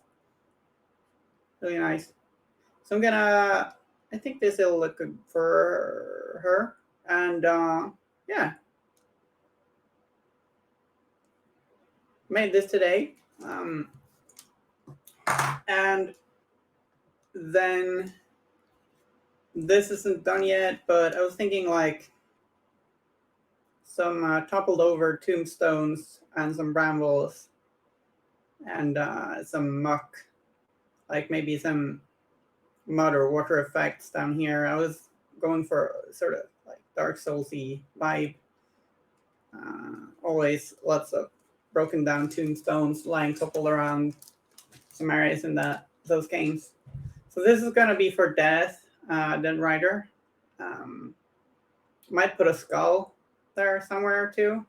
Really nice. So I'm gonna. I think this will look good for her, and yeah. Made this today, and then this isn't done yet, but I was thinking like some toppled over tombstones and some brambles and some muck, like maybe some mud or water effects down here. I was going for sort of like Dark Souls-y vibe. Always lots of broken down tombstones lying toppled around some areas in those games. So this is going to be for Death, Dead Rider. Might put a skull there somewhere too.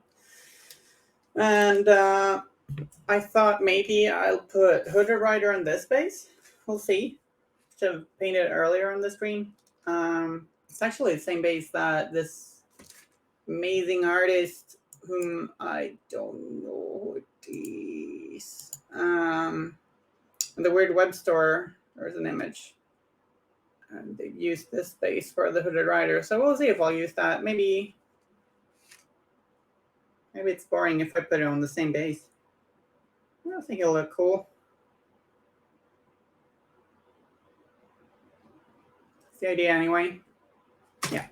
And I thought maybe I'll put Hooded Rider in this base. We'll see. Should have painted it earlier on the screen. It's actually the same base that this amazing artist, whom I don't know who it is. In the Weird Web Store, there's an image. And they've used this base for the Hooded Rider. So we'll see if I'll use that. Maybe it's boring if I put it on the same base. I think it'll look cool. That's the idea anyway. Yeah.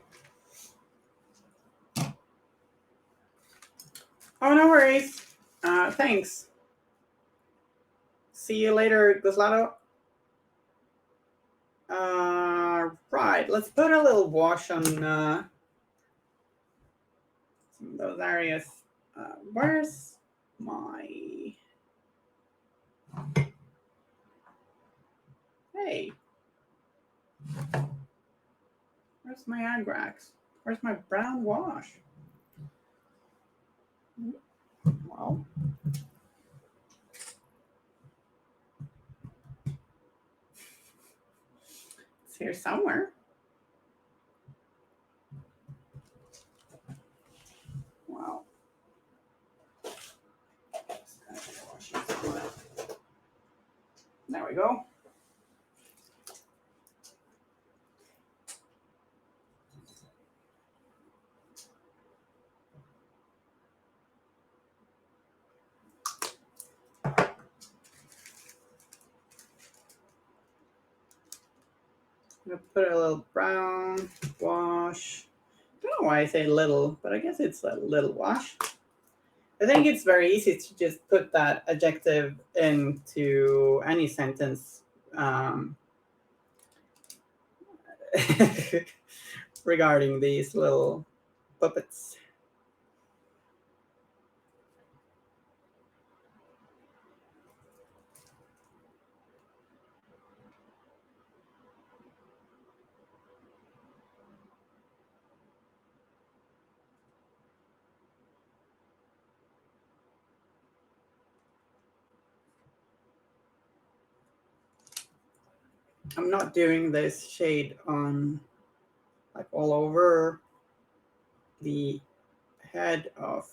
Oh, no worries. Thanks. See you later, Guslato. Right, let's put a little wash on some of those areas. Where's my... Hey. Where's my Agrax? Where's my brown wash? Well... It's here somewhere. Wow. There we go. I'm gonna put a little brown wash. I don't know why I say little, but I guess it's a little wash. I think it's very easy to just put that adjective into any sentence regarding these little puppets. I'm not doing this shade on like all over the head of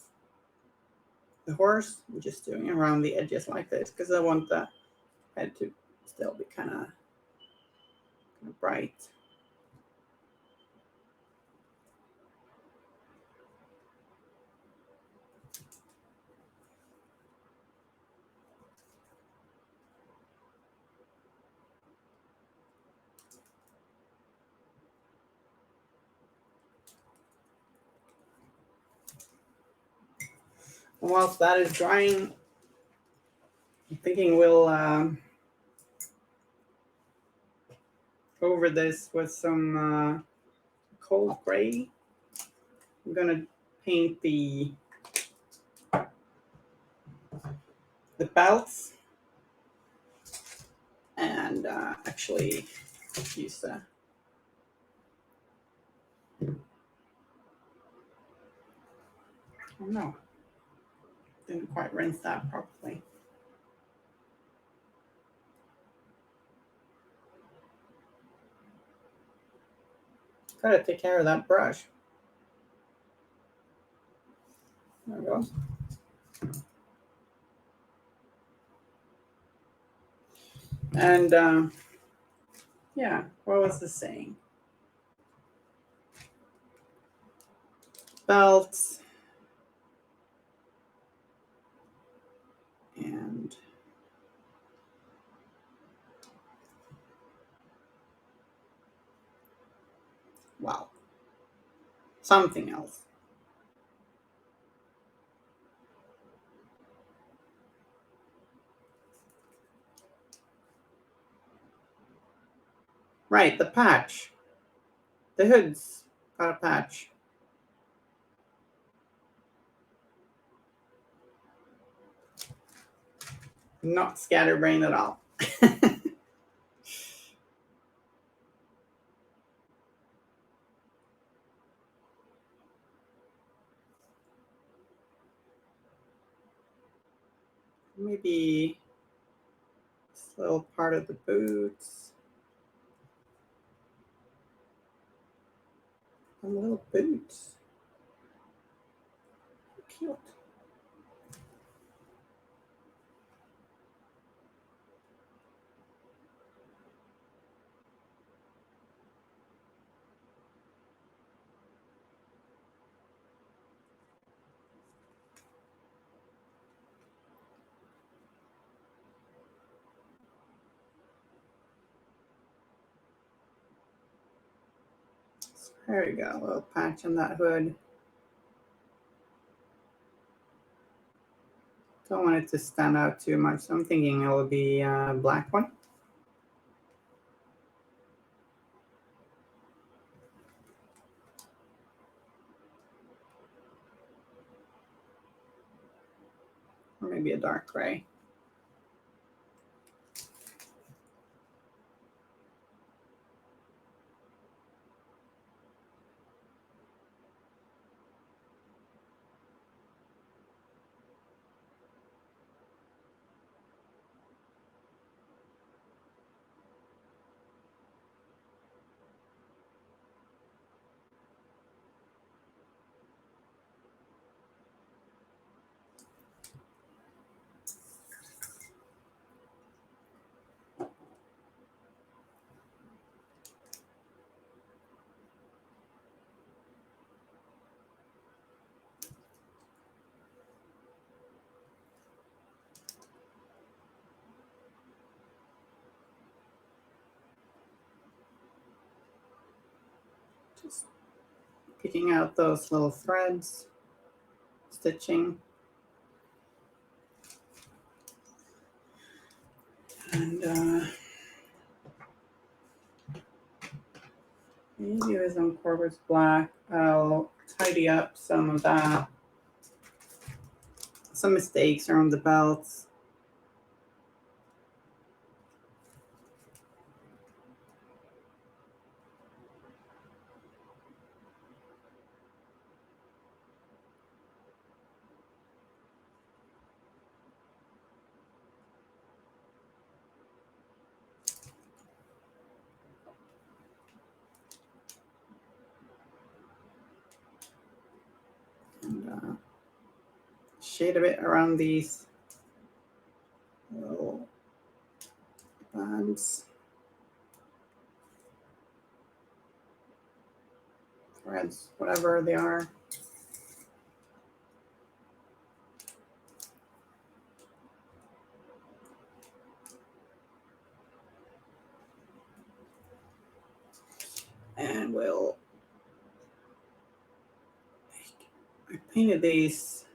the horse. I'm just doing around the edges like this because I want the head to still be kind of bright. And whilst that is drying, I'm thinking we'll over this with some cold gray. I'm gonna paint the belts and actually use the oh no, didn't quite rinse that properly. Gotta take care of that brush. There we go. And yeah, what was this saying? Belts and wow, something else. Right, the patch. The hood's got a patch. Not scatterbrained at all. Maybe this little part of the boots. A little boots. Cute. There we go, a little patch on that hood. Don't want it to stand out too much, so I'm thinking it'll be a black one. Or maybe a dark gray. Just picking out those little threads, stitching. And maybe with some Corvus black, I'll tidy up some of that. Some mistakes around the belts. shade a bit around these little bands. Threads, whatever they are. And I painted these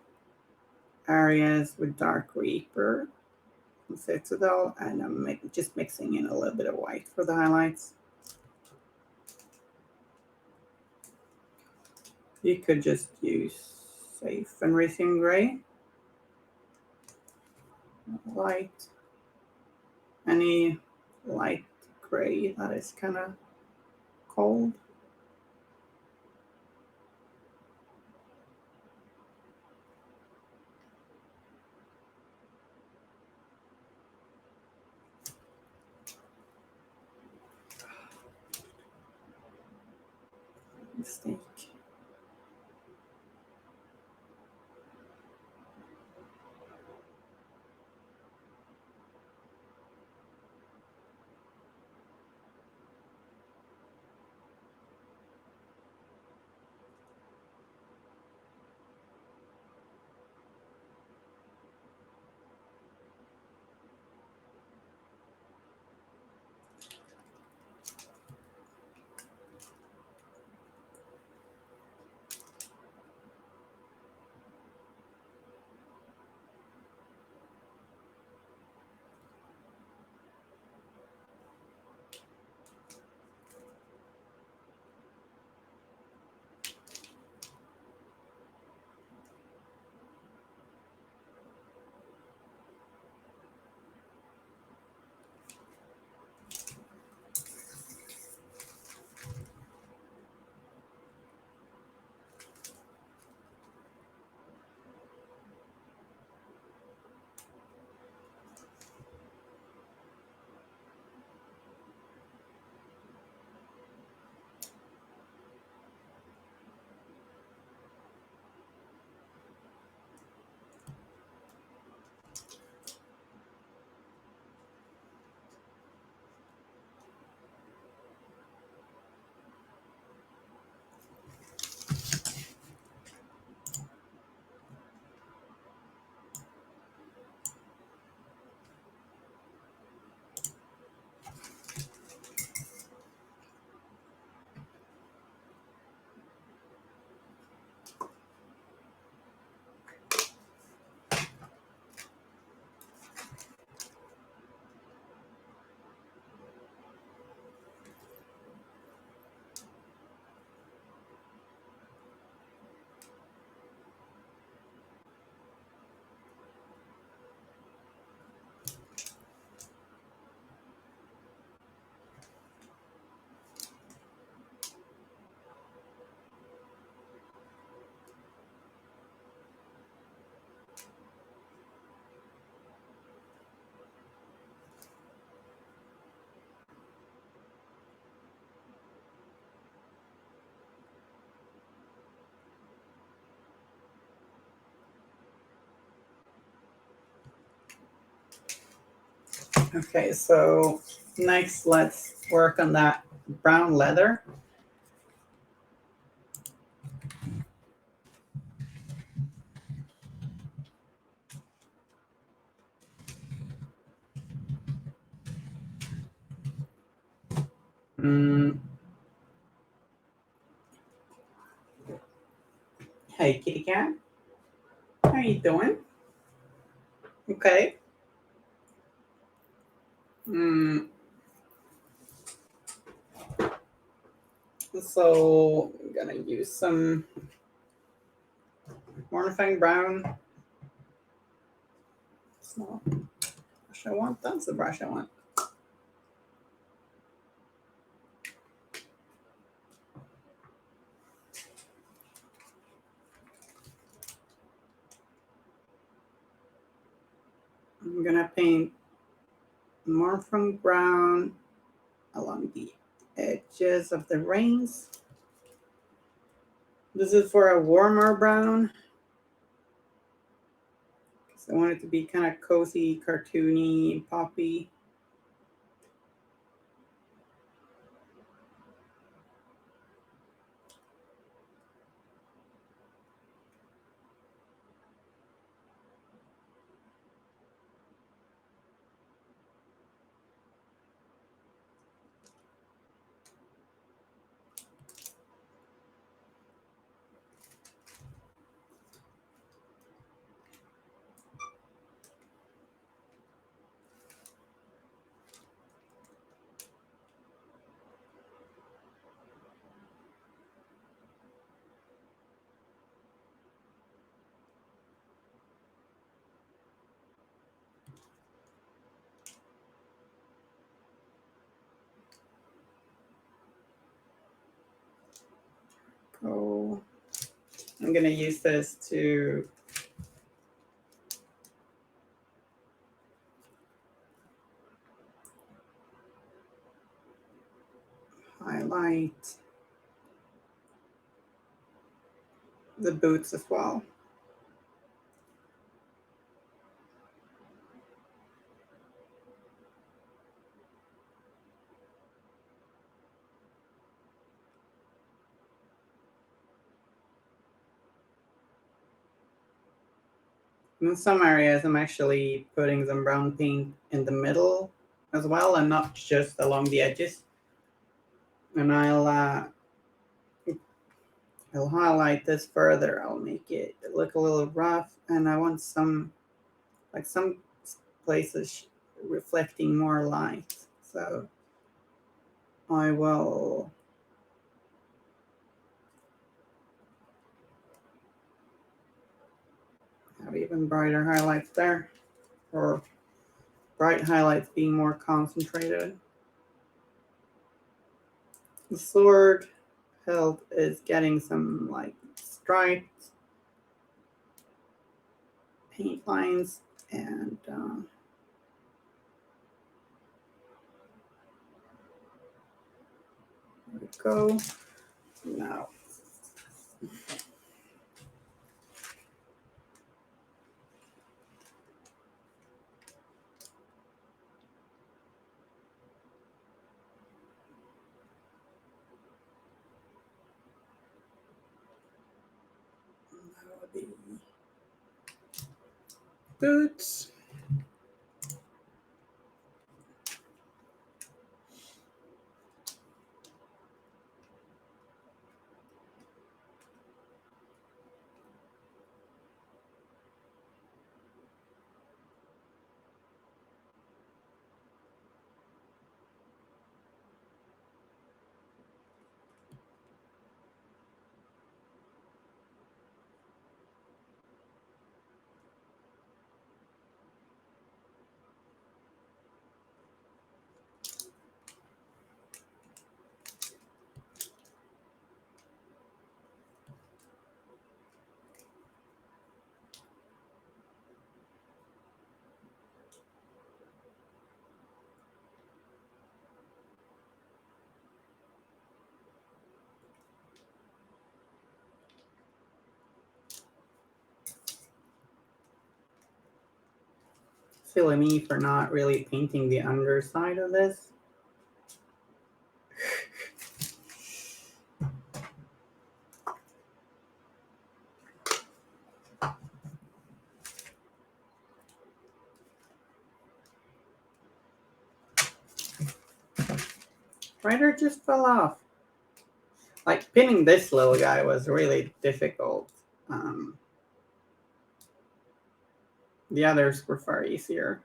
areas with dark Reaper and Citadel, and I'm just mixing in a little bit of white for the highlights. You could just use Safe and Racing Gray, light, any light gray that is kind of cold. Mistake. Okay, so next let's work on that brown leather. Hey, kitty cat. How are you doing? Okay. So I'm gonna use some Mornifying Brown. It's not the brush I want. That's the brush I want. I'm gonna paint Mornifying Brown along the edges of the reins. This is for a warmer brown. So I want it to be kind of cozy, cartoony, poppy. Oh, I'm gonna use this to highlight the boots as well. In some areas, I'm actually putting some brown paint in the middle as well, and not just along the edges. And I'll highlight this further. I'll make it look a little rough, and I want some places reflecting more light. So I will have even brighter highlights there, or bright highlights being more concentrated. The sword hilt is getting some like striped paint lines, and there we go. Now the boots. Silly me for not really painting the underside of this. Writer just fell off. Like pinning this little guy was really difficult. The others were far easier.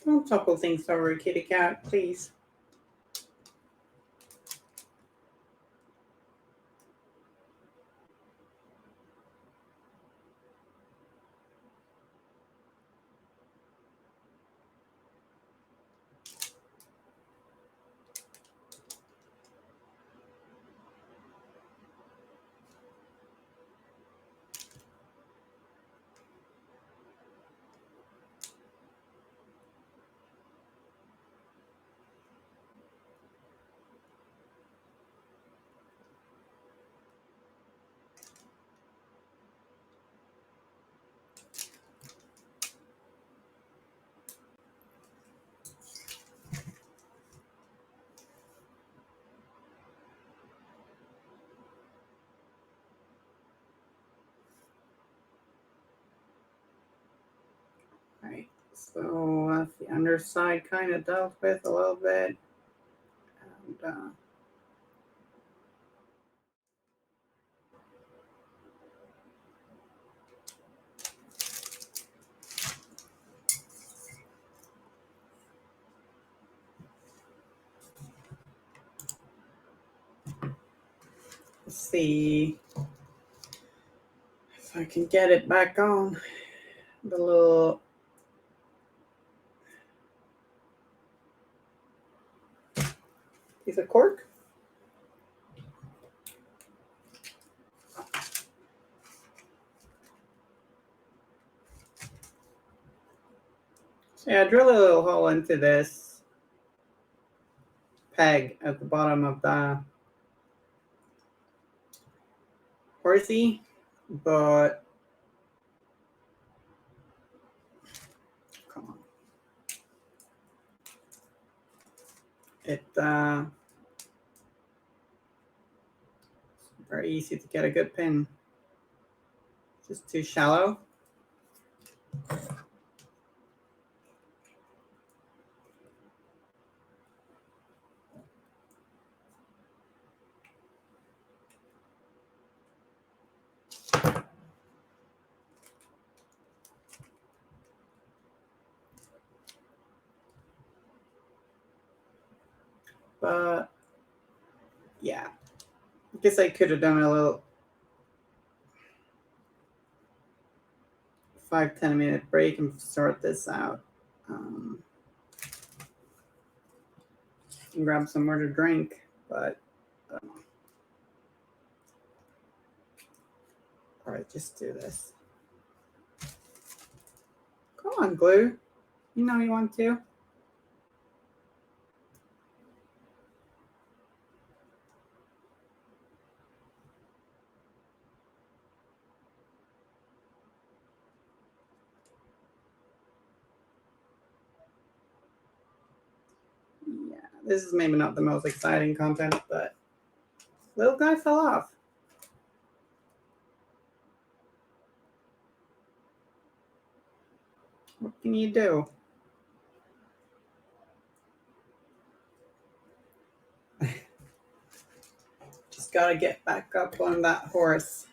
Don't topple things over, kitty cat, please. Right, so that's the underside kind of dealt with a little bit. And, let's see if I can get it back on. The little piece of cork. So yeah, drill a little hole into this peg at the bottom of the horsey, but come on. It's very easy to get a good pin. Just too shallow. But yeah, I guess I could have done a little 5-10 minute break and sort this out. And grab some more to drink, but all right, just do this. Come on, glue. You know you want to. Yeah, this is maybe not the most exciting content, but little guy fell off. What can you do? Just gotta get back up on that horse.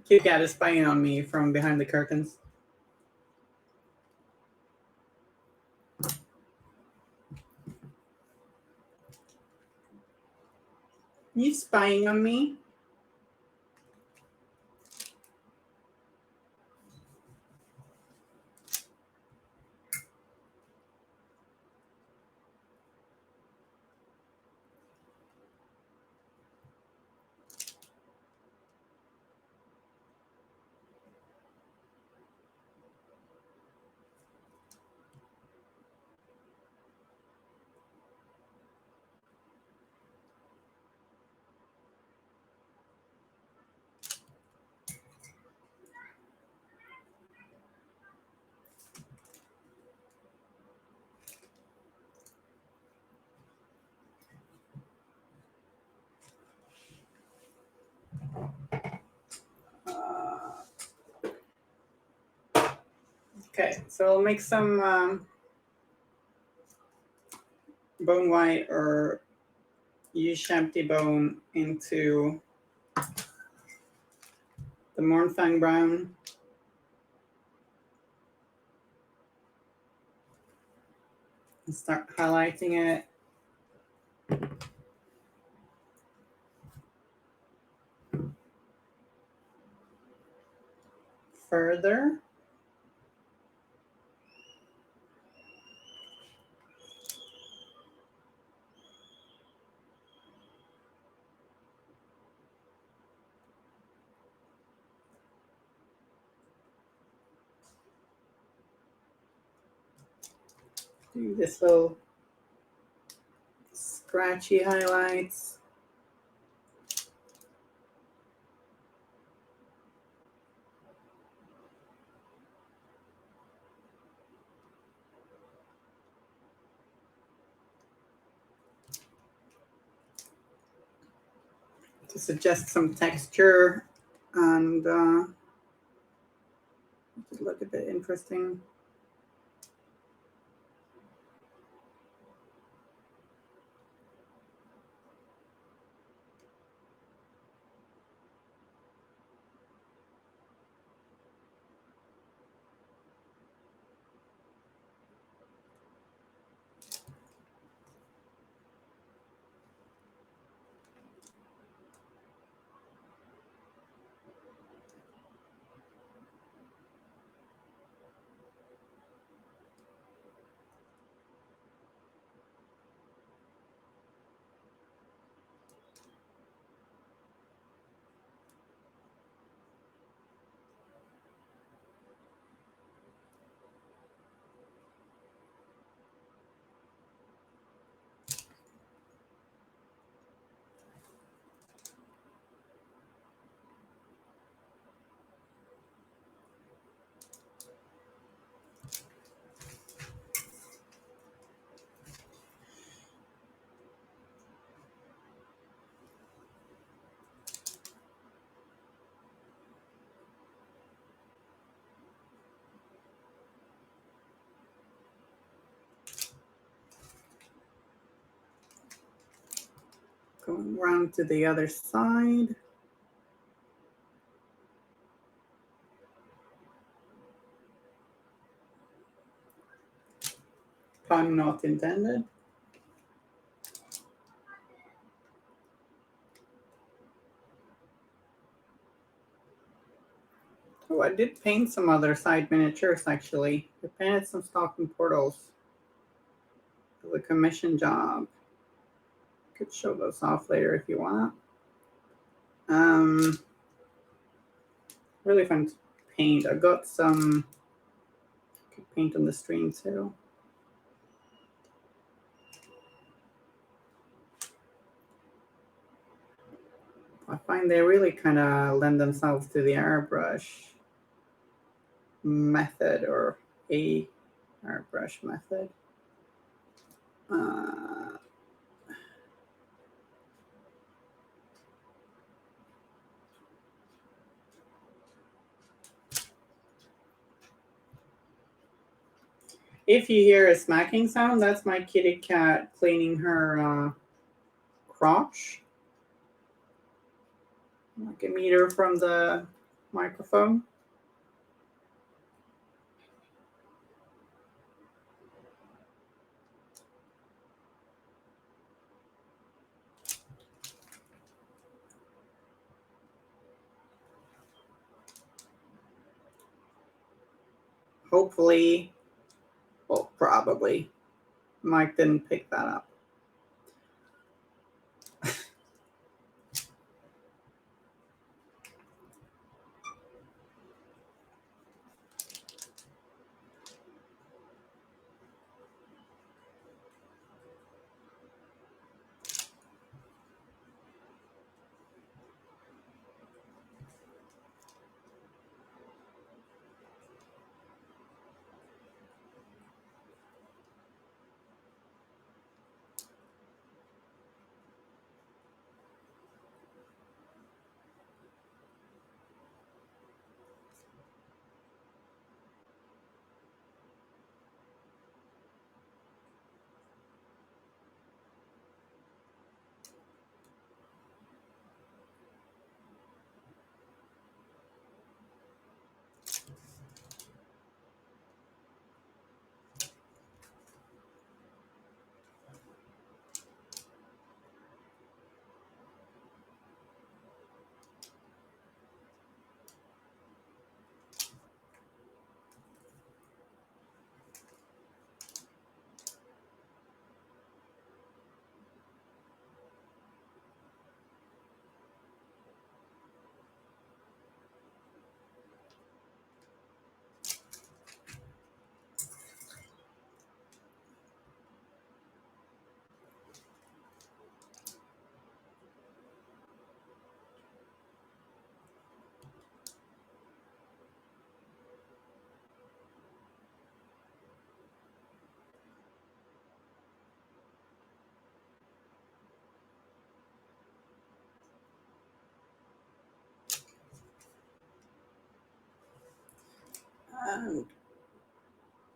Kit Kat is spying on me from behind the curtains. You spying on me? Okay, so I'll make some bone white or use champty bone into the Mornfang brown. And start highlighting it. Further. Do this little scratchy highlights. To suggest some texture and look a bit interesting. Going around to the other side. Pun not intended. Oh, I did paint some other side miniatures actually. I painted some stocking portals for the commission job. Could show those off later if you want. Really fun to paint. I got some paint on the stream too. I find they really kind of lend themselves to the airbrush method or a airbrush method. If you hear a smacking sound, that's my kitty cat cleaning her crotch. Like a meter from the microphone. Hopefully, well, probably, Mike didn't pick that up. And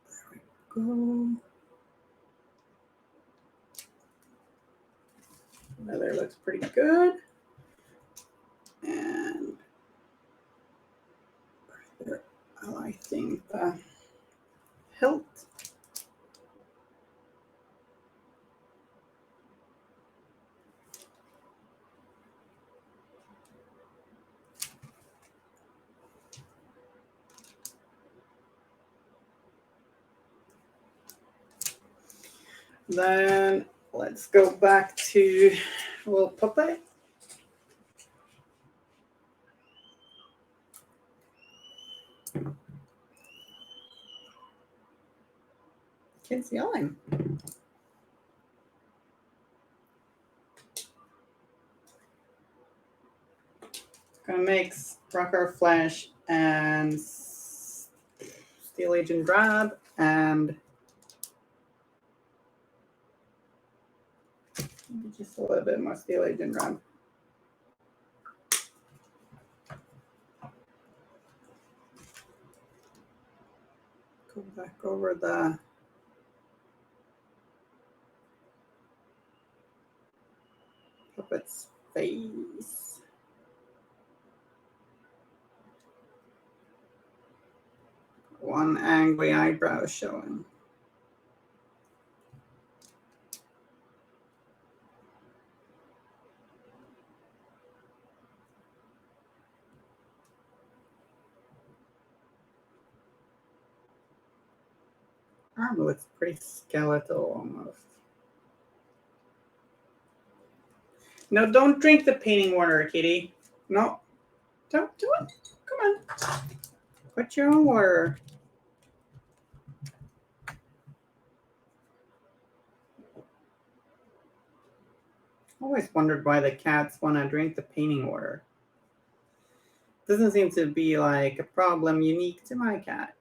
there we go. Leather looks pretty good. And they're highlighting the hilt. Then let's go back to little puppet. Kid's yelling. Gonna mix rocker flesh and steel agent drab and just a little bit more steel agent drab. Go back over the puppet's face. One angry eyebrow showing. Arm looks pretty skeletal almost. No, don't drink the painting water, kitty. No, don't do it. Come on. Put your own water. Always wondered why the cats want to drink the painting water. Doesn't seem to be like a problem unique to my cat.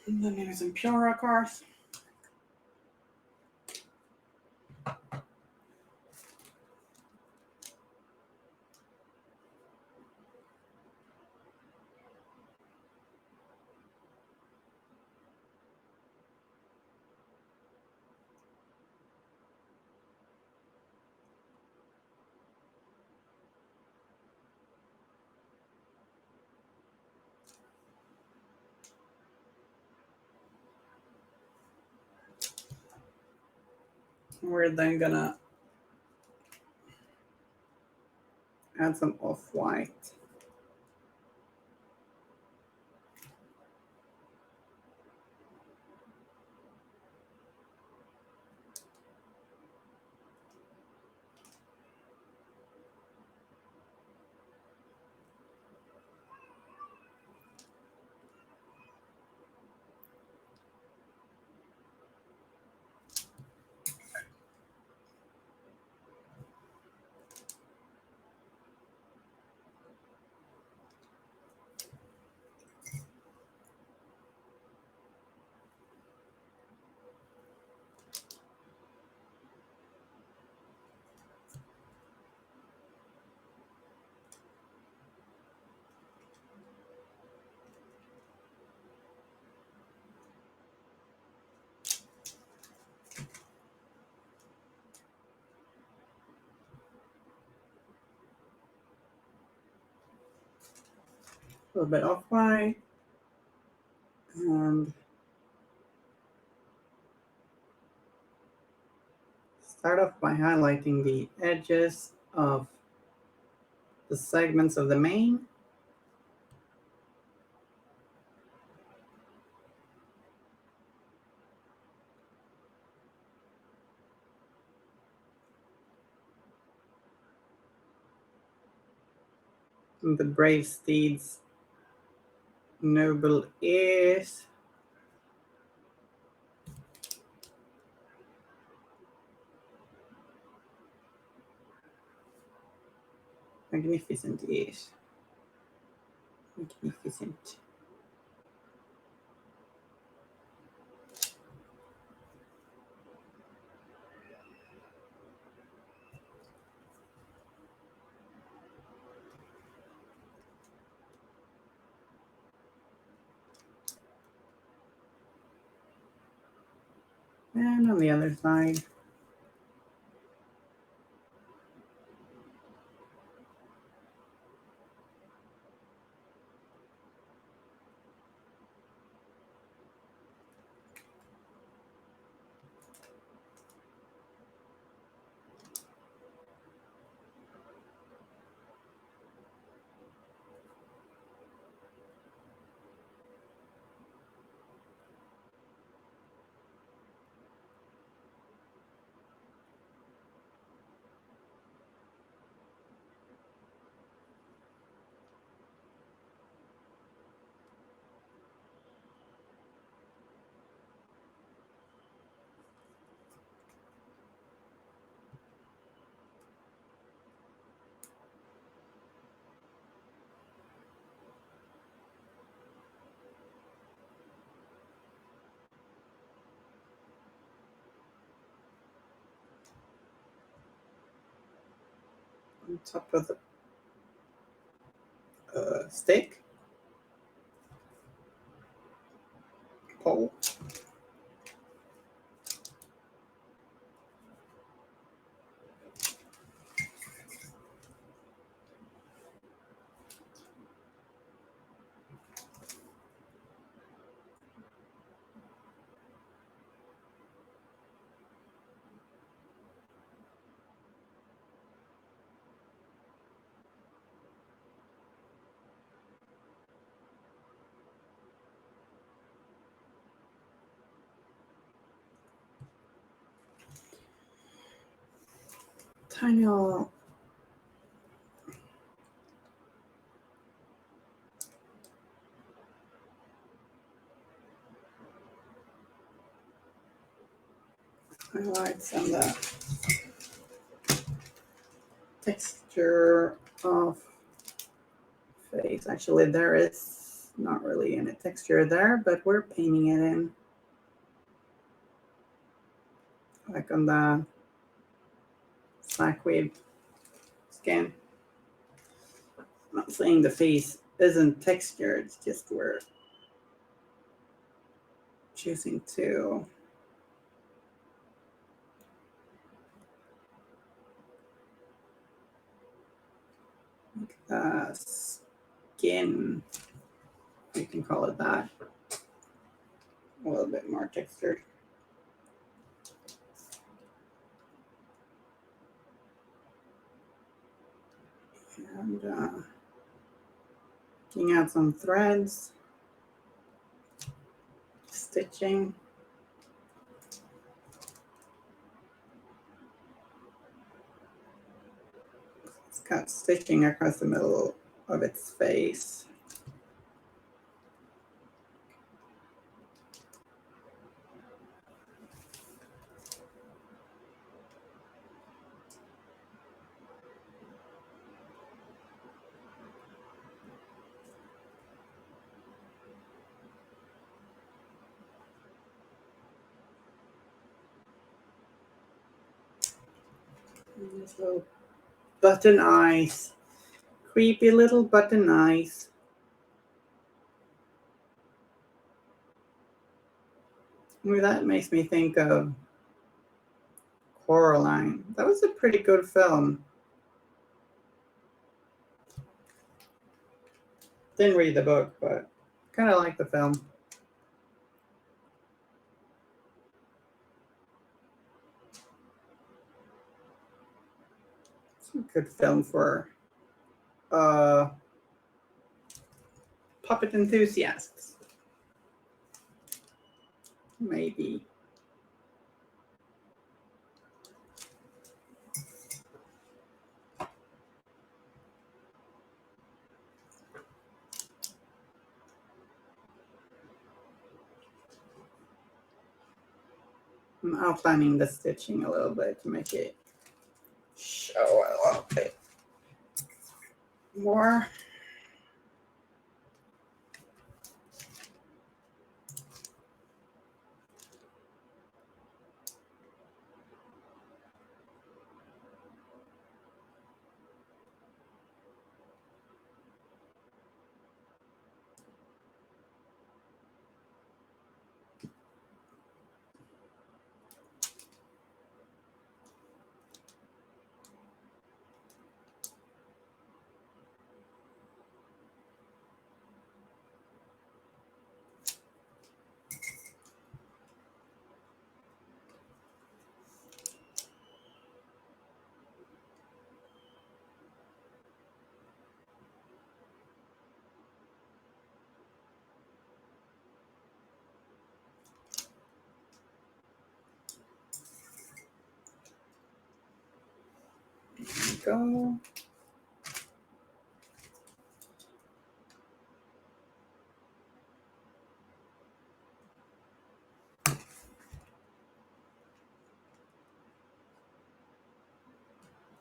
And then there's some pure, of course. We're then gonna add some off-white. little bit off-white. And start off by highlighting the edges of the segments of the mane. And the brave steed's noble ears. Magnificent ears. Magnificent. And on the other side. On top of the stick. Pole. Tiny little highlights on the texture of face. Actually, there is not really any texture there, but we're painting it in. Like on the slackweed skin. I'm not saying the face isn't textured, it's just we're choosing to make the skin, you can call it that, a little bit more textured. And taking out some threads, stitching. It's got stitching across the middle of its face. These little button eyes, creepy little button eyes. Well, that makes me think of Coraline. That was a pretty good film. Didn't read the book, but kind of like the film. It's a good film for puppet enthusiasts. Maybe. I'm outlining the stitching a little bit to make it show a little bit more. Go.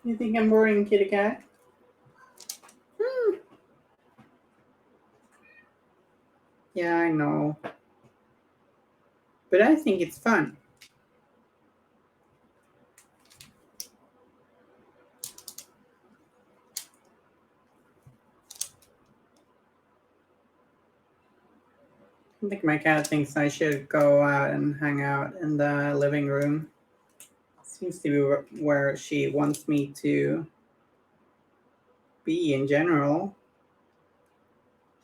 You think I'm boring, kitty cat? Yeah, I know. But I think it's fun. I think my cat thinks I should go out and hang out in the living room. Seems to be where she wants me to be in general.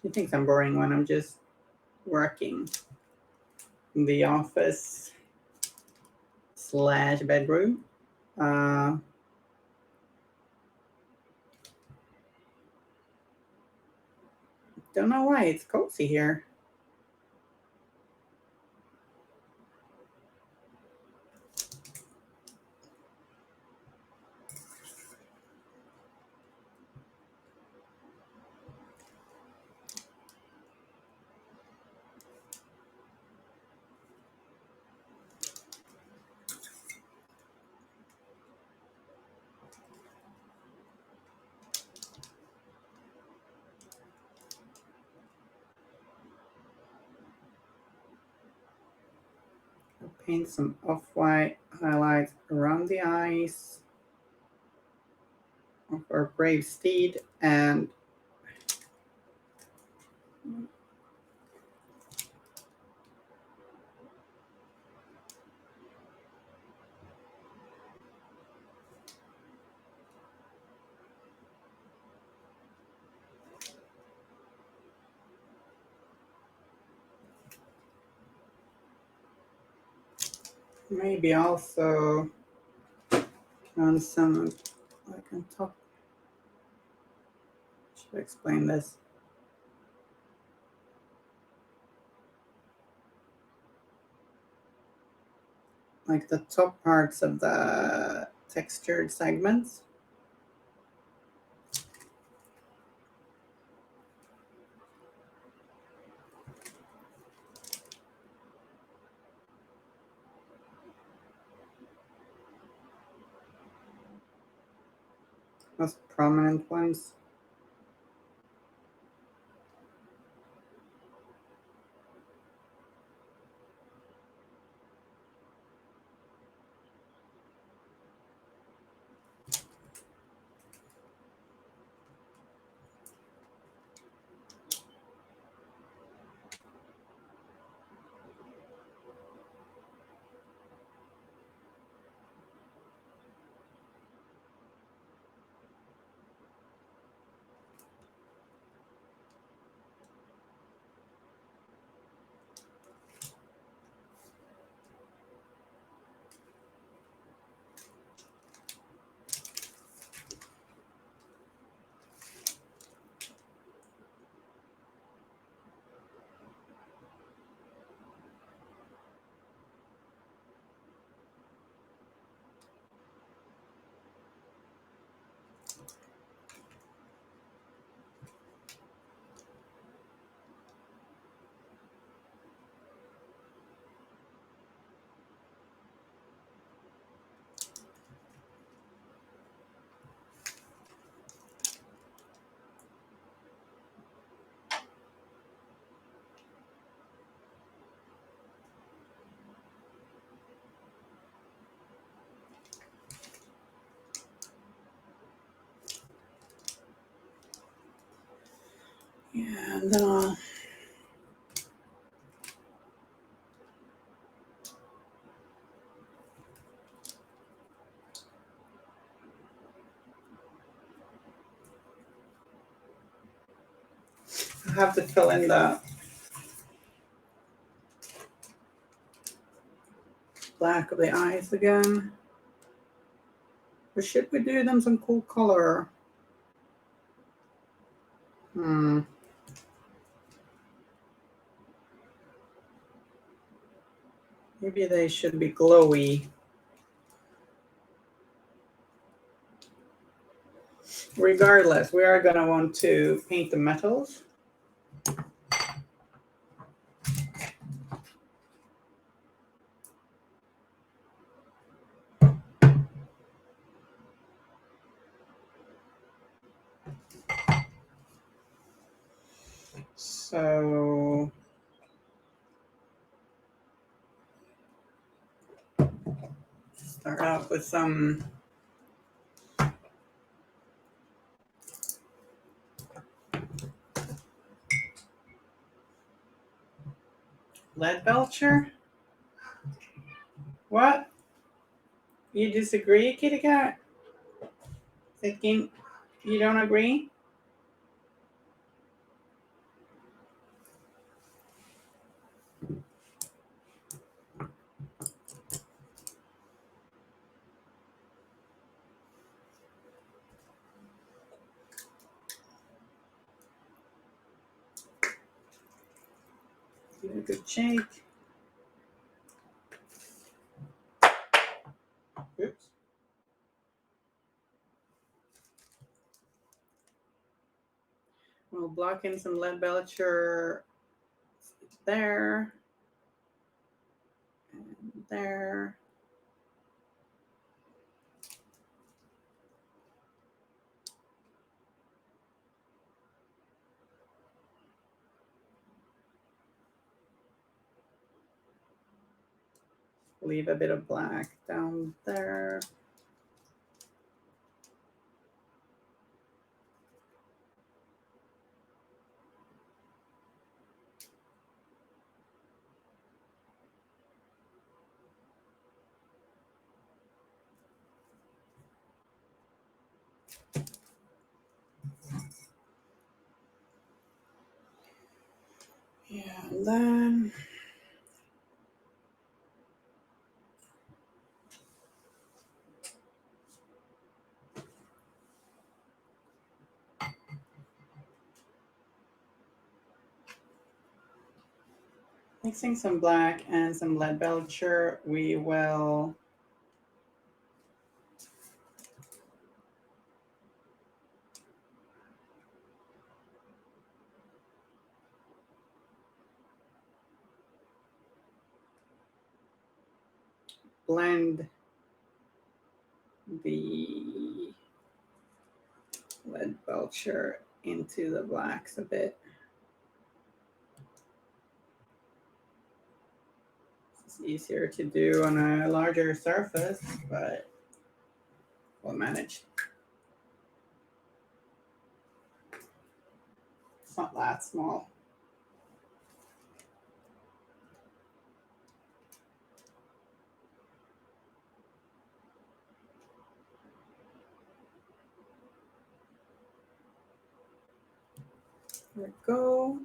She thinks I'm boring when I'm just working in the office / bedroom. Don't know why it's cozy here. I'll paint some off-white highlights around the eyes of our brave steed, and maybe also on some, like on top. Should I explain this? Like the top parts of the textured segments. Most prominent ones. Yeah, and then I'll have to fill in the black of the eyes again. Or should we do them some cool color? Maybe they should be glowy. Regardless, we are going to want to paint the metals. So start out with some lead belcher. What? You disagree, Kitty Cat? Thinking you don't agree? Give it a good shake. Oops. We'll block in some lead belcher there and there. Leave a bit of black down there. Yeah, and then mixing some black and some lead belcher, we will blend the lead belcher into the blacks a bit. It's easier to do on a larger surface, but we'll manage. It's not that small. There we go.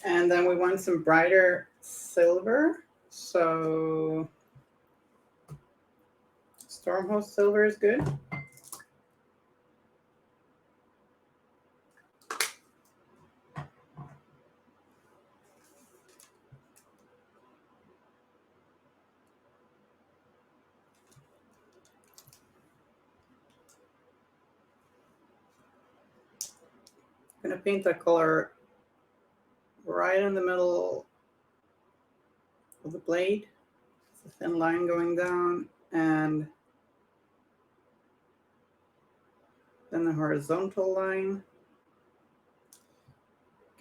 And then we want some brighter silver. So Stormhost silver is good. going to paint that color right in the middle of the blade. It's a thin line going down, and then the horizontal line.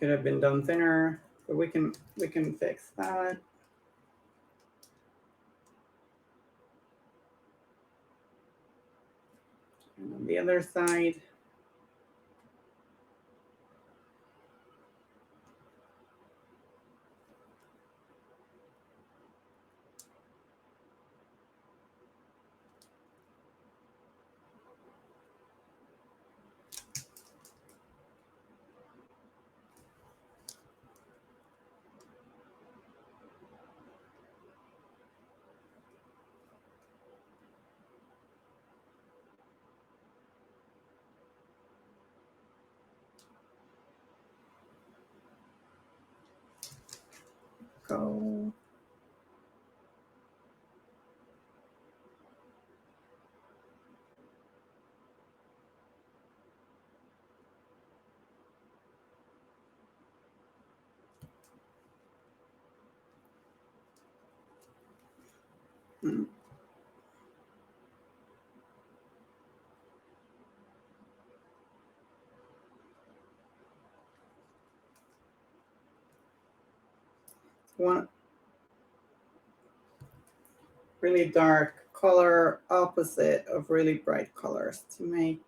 Could have been done thinner, but we can fix that. And on the other side, go. One really dark color opposite of really bright colors to make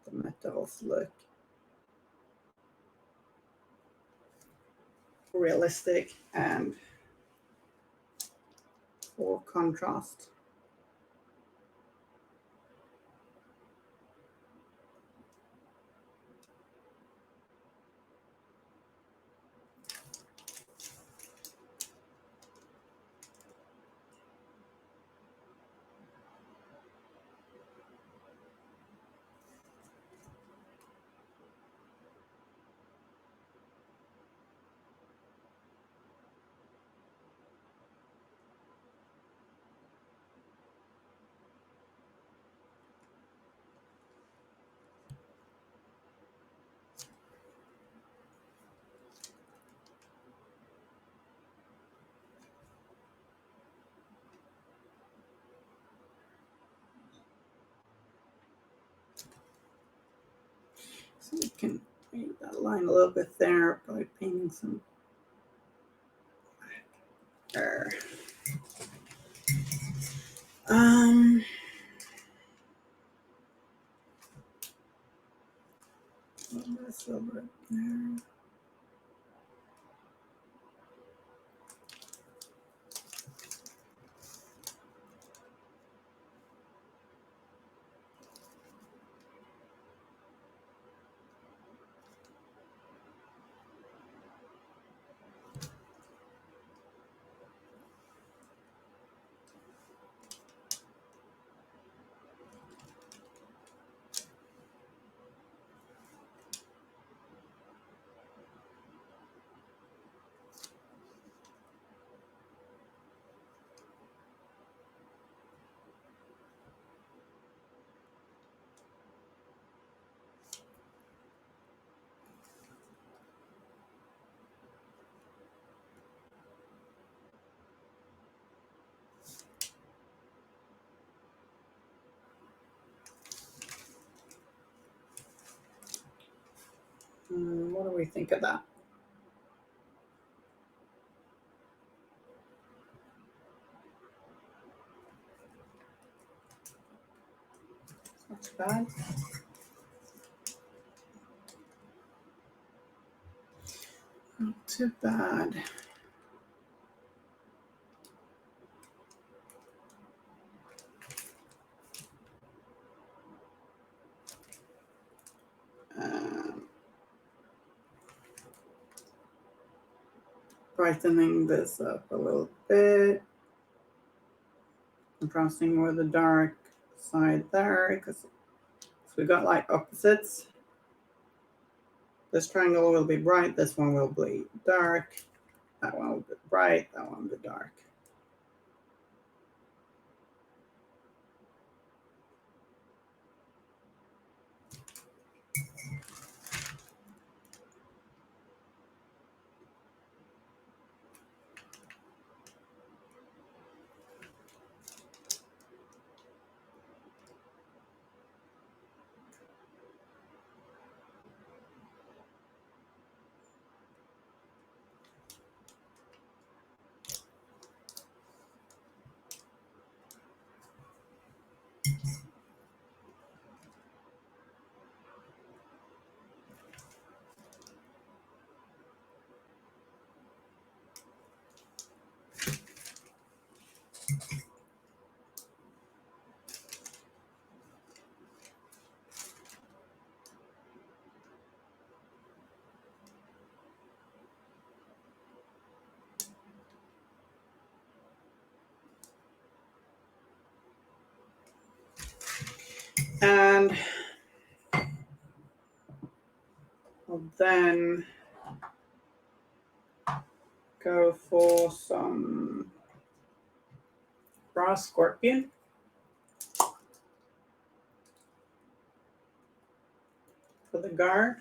the metals look realistic and for contrast. So we can make that line a little bit thinner by painting some there. Silver there. What do we think of that? Not too bad. Not too bad. Brightening this up a little bit, contrasting with the dark side there, because we got like opposites. This triangle will be bright, this one will be dark, that one will be bright, that one will be dark. And I'll then go for some brass scorpion. For the guard.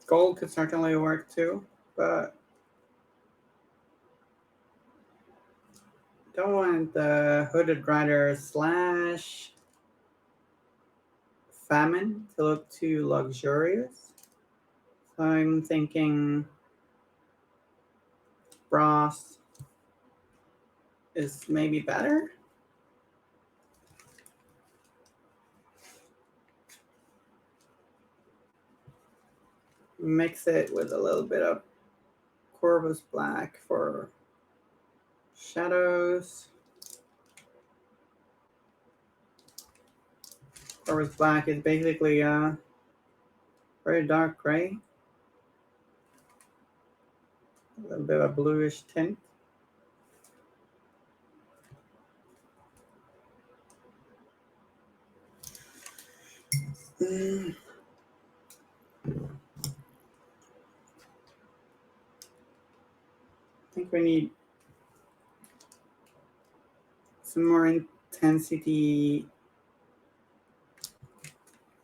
Gold could certainly work too, but don't want the Hooded Rider / Famine to look too luxurious. So I'm thinking brass is maybe better. Mix it with a little bit of Corvus Black for shadows. Corvus Black is basically a very dark gray. A little bit of a bluish tint. I think we need some more intensity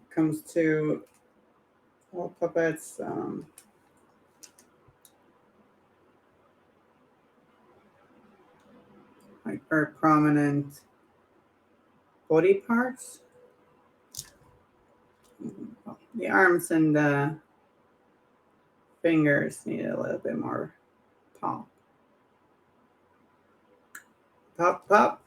comes to all puppets. Like very prominent body parts. The arms and the fingers need a little bit more pop. Pop, pop.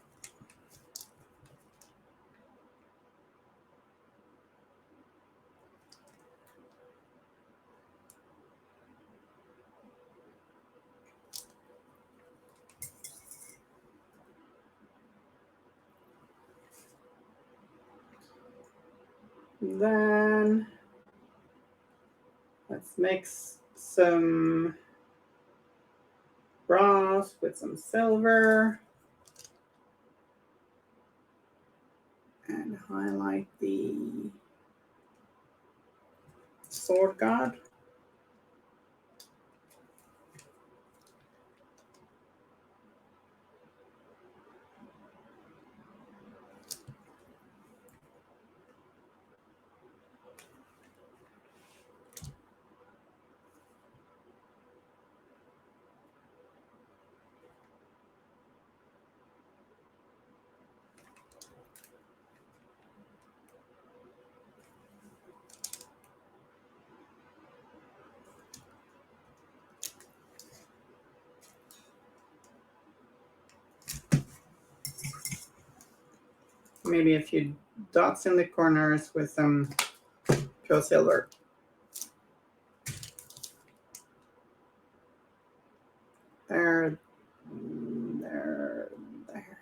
Then let's mix some brass with some silver and highlight the sword god. Maybe a few dots in the corners with some pure silver. There, there, there.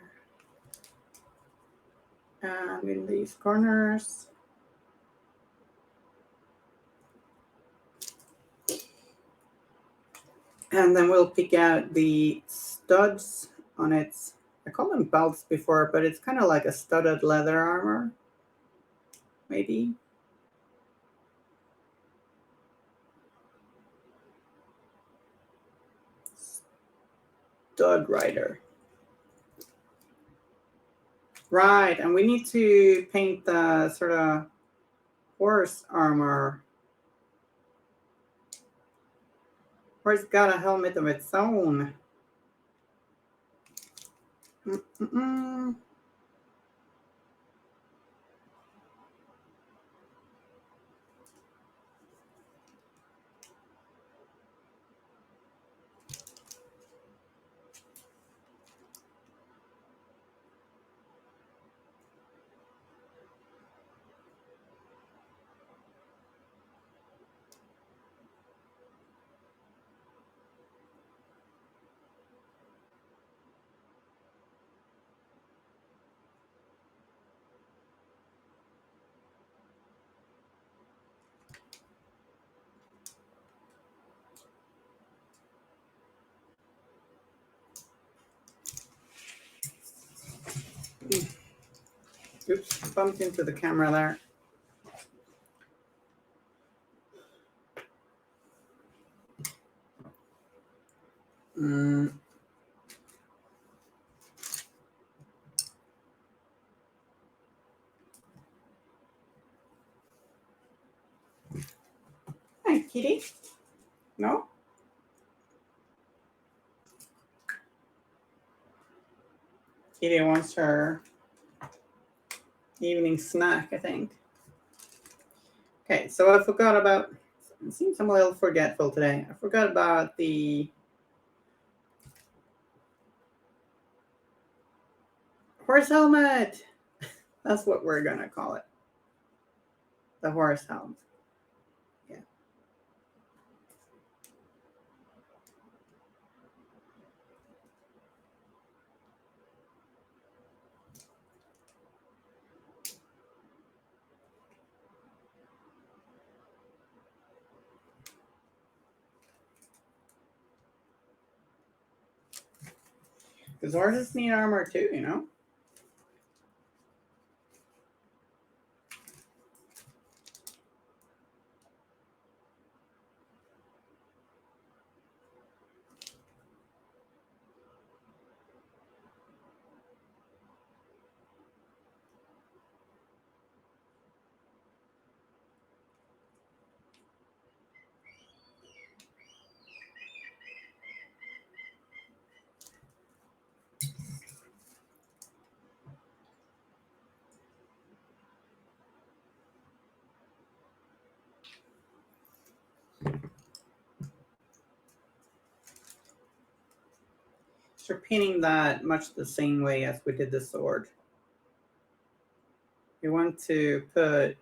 And in these corners. And then we'll pick out the studs on its, I call them belts before, but it's kind of like a studded leather armor, maybe. Stud Rider. Right, and we need to paint the sort of horse armor. Horse got a helmet of its own. Mm-mm-mm. Oops, bumped into the camera there. Hi, kitty. No? Kitty wants her evening snack, I think. Okay, so I forgot about, it seems I'm a little forgetful today. I forgot about the horse helmet. That's what we're gonna call it. The horse helmet. Yeah. Because horses need armor too, you know? So we're painting that much the same way as we did the sword. We want to put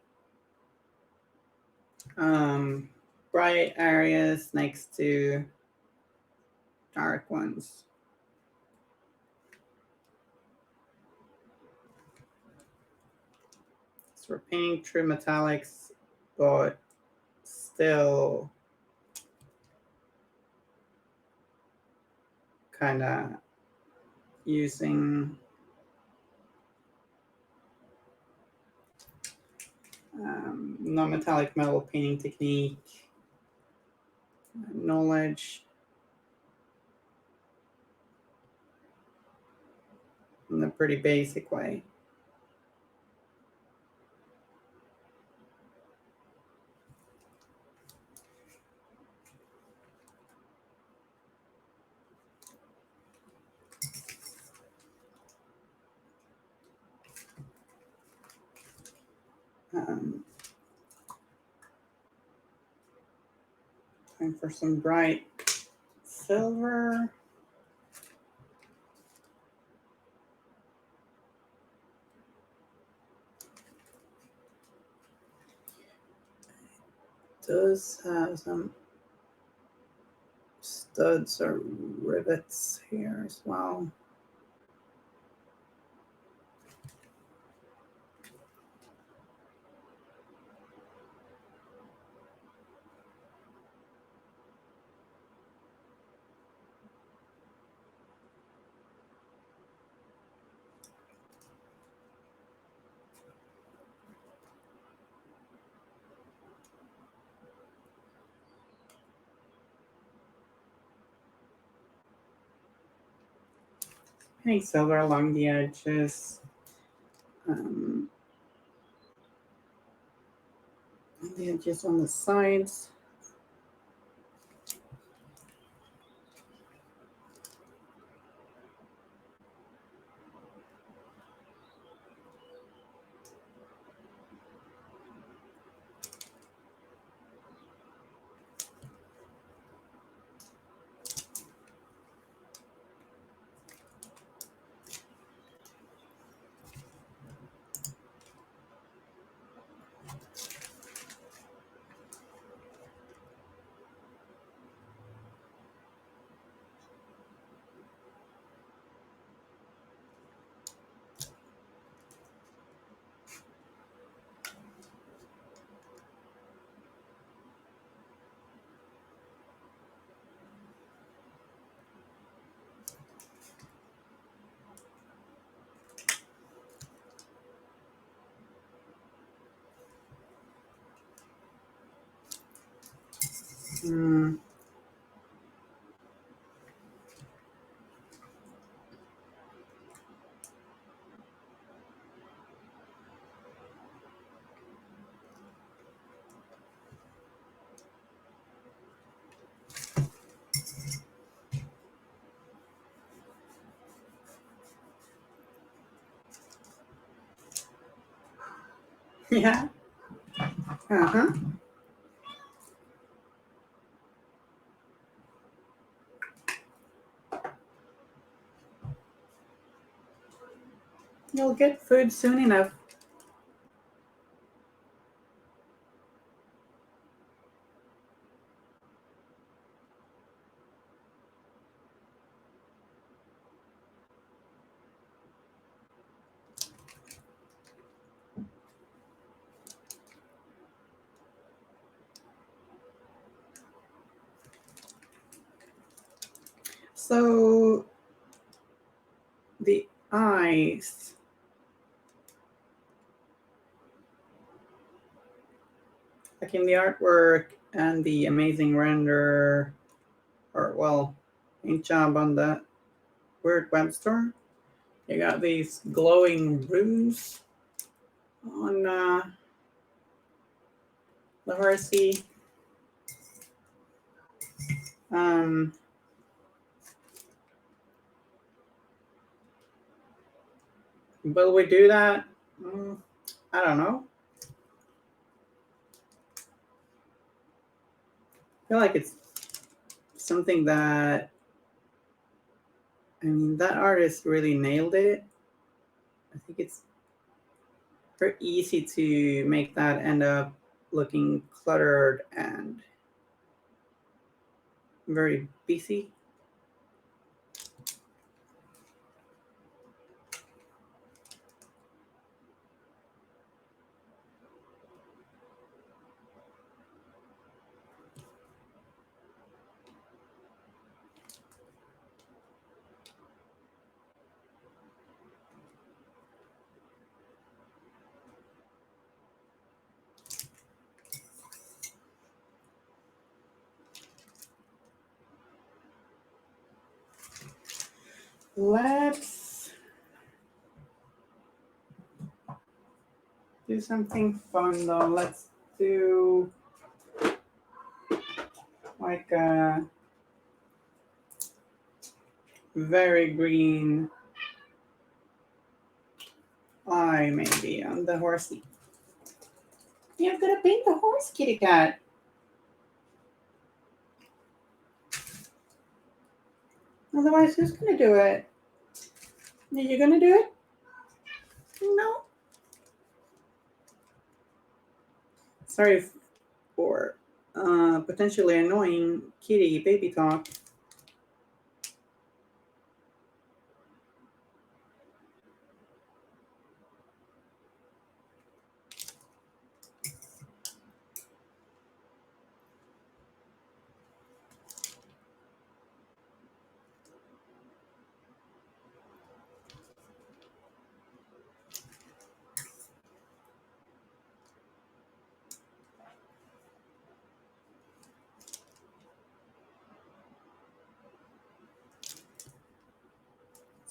bright areas next to dark ones. So we're painting true metallics, but still kind of using non-metallic metal painting technique, knowledge, in a pretty basic way. Time for some bright silver. Does have some studs or rivets here as well. Any silver along the edges. The edges on the sides. Mm. Yeah. Uh-huh. You'll get food soon enough. So the eyes. Like in the artwork and the amazing render, or well, paint job on the Weird Web Store. You got these glowing runes on the horsey. Um, will we do that? I don't know. I feel like it's something that, I mean, that artist really nailed it. I think it's very easy to make that end up looking cluttered and very busy. Let's do something fun though. Let's do like a very green eye maybe on the horsey. You're gonna paint the horse, kitty cat. Otherwise, who's gonna do it? Are you gonna do it? No. Sorry for potentially annoying kitty baby talk.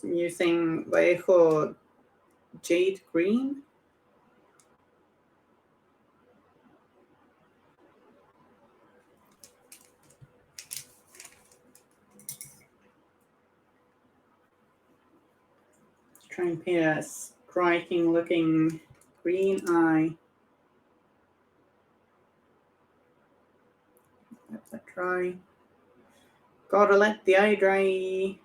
I'm using Vallejo Jade Green. Try and paint a striking looking green eye. Let that dry. Gotta let the eye dry.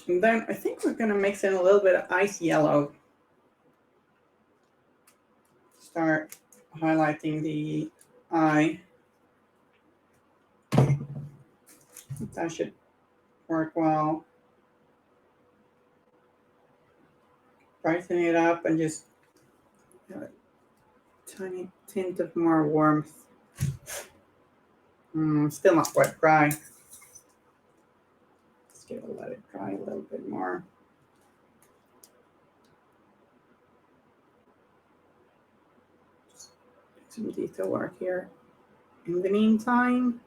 And then I think we're gonna mix in a little bit of ice yellow. Start highlighting the eye. That should work well. Brighten it up and just have a tiny tint of more warmth. Still not quite dry. Let it dry a little bit more. Just do some detail work here. In the meantime,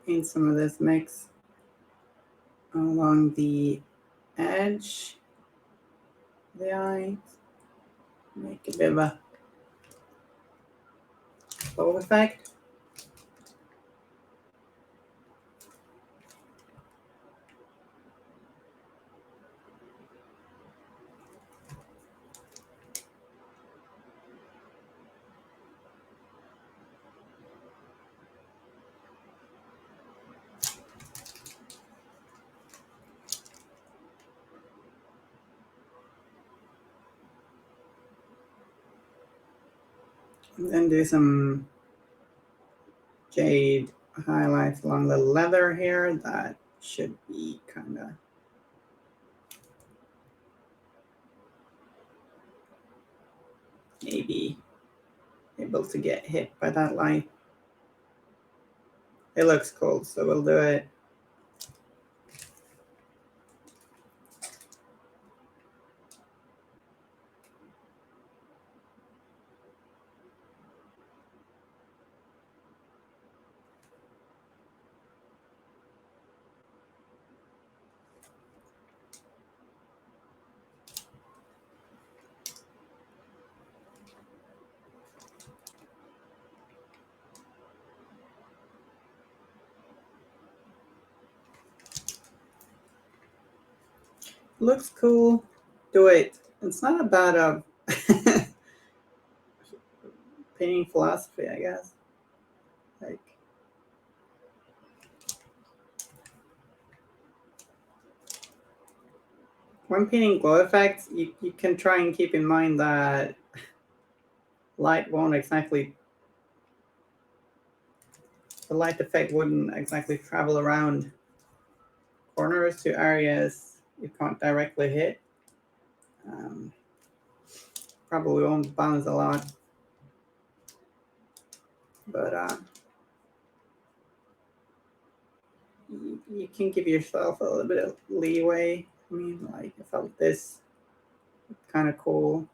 paint some of this mix along the edge of the eye. Make a bit of a flow effect. And then do some jade highlights along the leather here. That should be kind of maybe able to get hit by that light. It looks cool, so we'll do it. Looks cool. Do it. It's not a bad painting philosophy, I guess. Like, when painting glow effects, you can try and keep in mind that light won't exactly, the light effect wouldn't exactly travel around corners to areas you can't directly hit. Probably won't bounce a lot, but you can give yourself a little bit of leeway. I mean, like, I felt this kind of cool.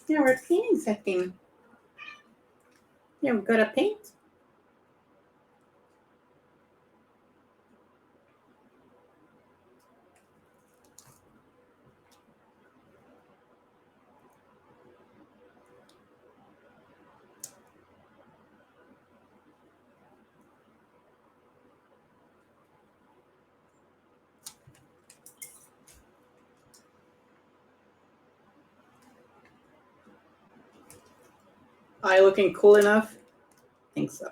Yeah, we're painting setting. Yeah, we've got to paint. Eye looking cool enough? I think so.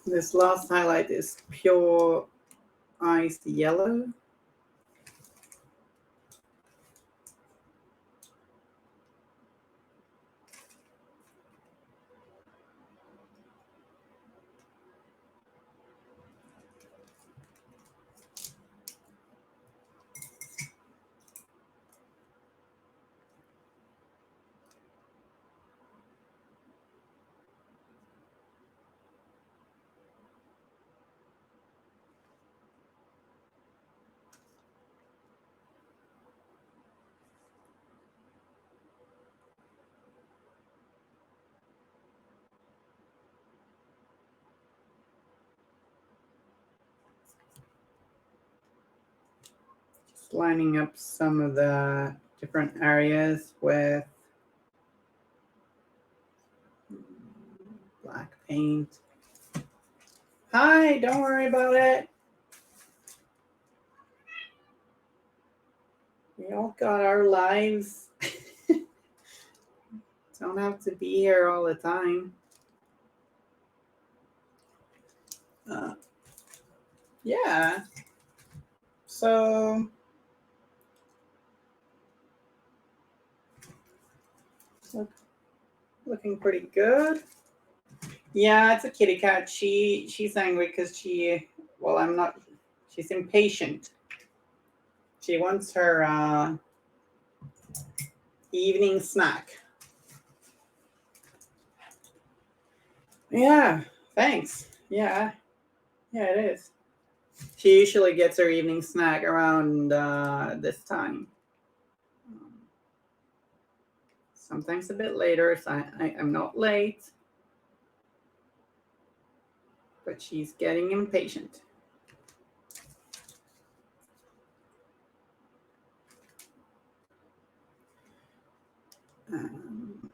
This last highlight is pure ice yellow. Just lining up some of the different areas with black paint. Hi, don't worry about it. We all got our lives. Don't have to be here all the time. Yeah. So looking pretty good. Yeah, it's a kitty cat. She's angry because she's impatient. She wants her evening snack. Yeah, thanks. Yeah, it is. She usually gets her evening snack around this time. Sometimes a bit later, so I'm not late. But she's getting impatient. Um,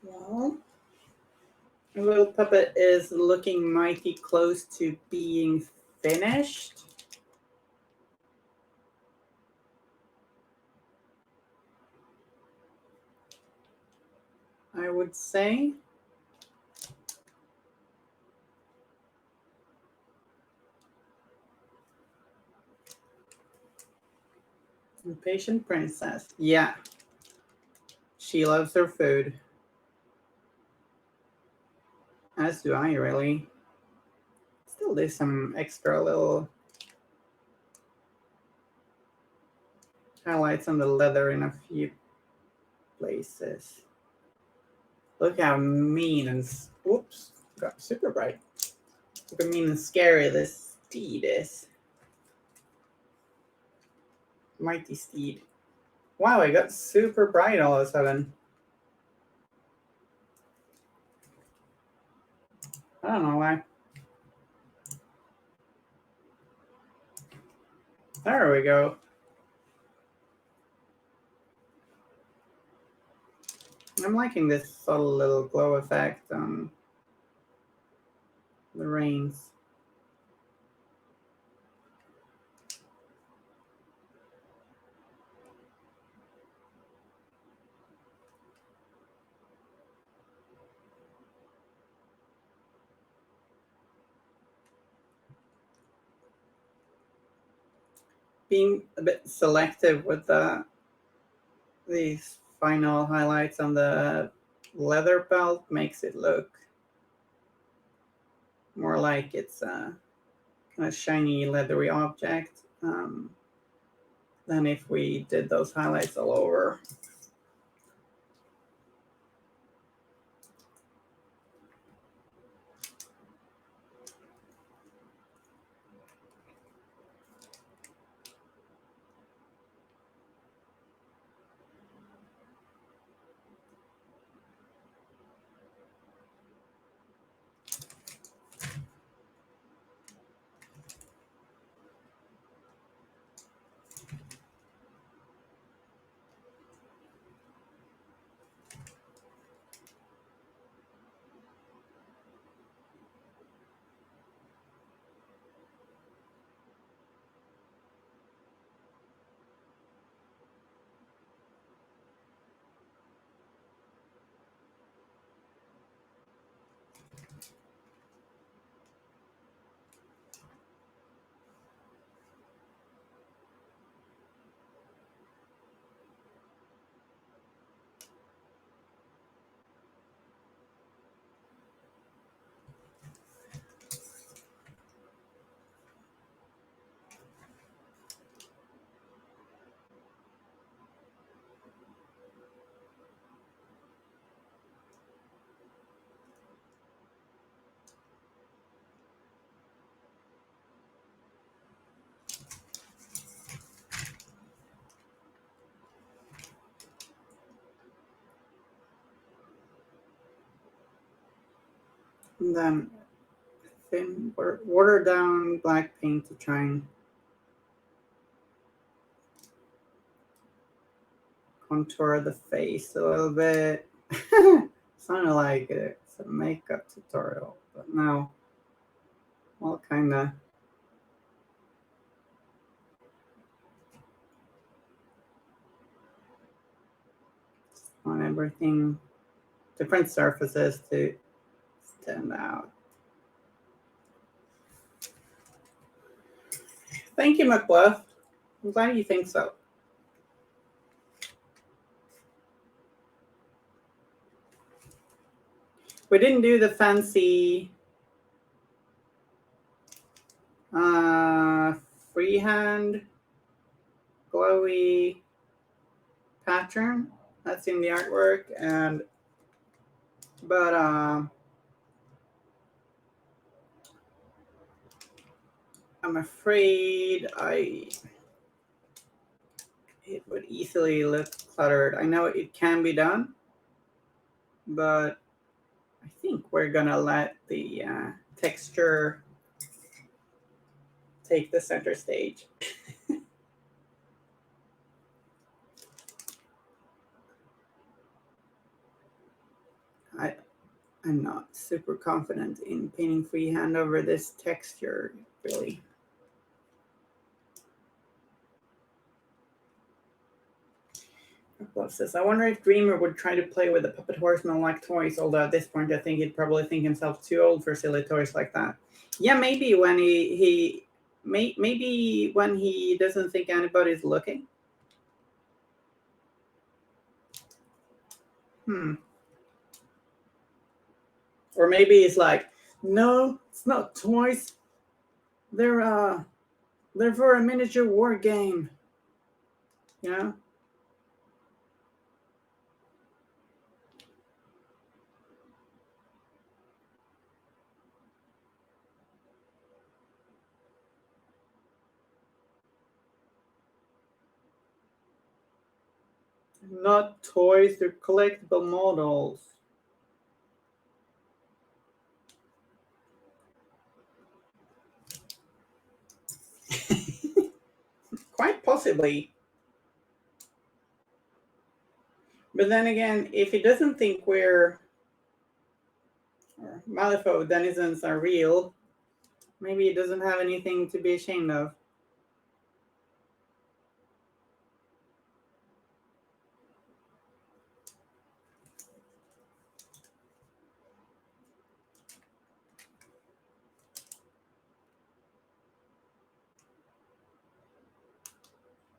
well, little puppet is looking mighty close to being finished. I would say. Impatient princess. Yeah. She loves her food. As do I, really. Still there's some extra little highlights on the leather in a few places. Look how mean and whoops, got super bright. Look how mean and scary this steed is. Mighty steed. Wow, it got super bright all of a sudden. I don't know why. There we go. I'm liking this subtle little glow effect on the reins. Being a bit selective with these final highlights on the leather belt makes it look more like it's a kind of shiny leathery object than if we did those highlights all over. And then thin, water down black paint to try and contour the face a little bit. Sounded like it's a makeup tutorial, but no. All kind of on everything, different surfaces to stand out. Thank you, McBluff. I'm glad you think so. We didn't do the fancy freehand glowy pattern that's in the artwork, but I'm afraid it would easily look cluttered. I know it can be done, but I think we're gonna let the texture take the center stage. I'm not super confident in painting freehand over this texture, really. Love says, I wonder if Dreamer would try to play with the puppet horseman like toys, although at this point I think he'd probably think himself too old for silly toys like that. Yeah, maybe when maybe when he doesn't think anybody's looking. Or maybe it's like, no, it's not toys. They're for a miniature war game. You know? Not toys, they're collectible models. Possibly. But then again, if he doesn't think we're or Malifaux denizens are real, maybe he doesn't have anything to be ashamed of.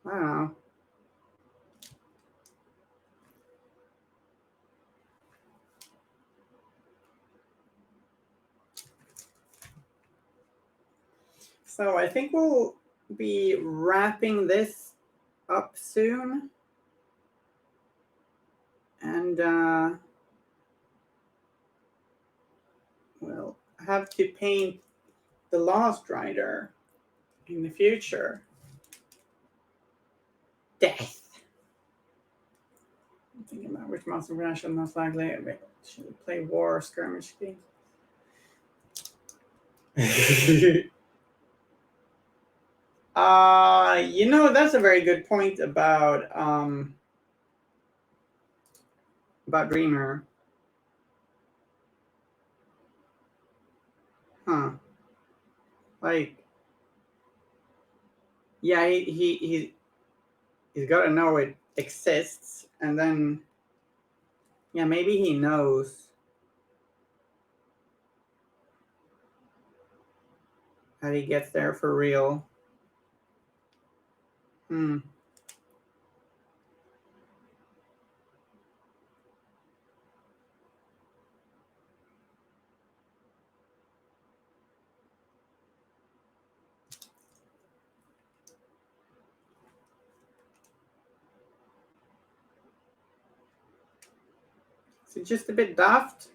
I don't know. So I think we'll be wrapping this up soon. And we'll have to paint the Lost Rider in the future. Death. I'm thinking about which monster version most likely should we play war or skirmish games. That's a very good point about Dreamer. Huh. Like, yeah, he's got to know it exists, and then, yeah, maybe he knows how he gets there for real. Is it just a bit daft?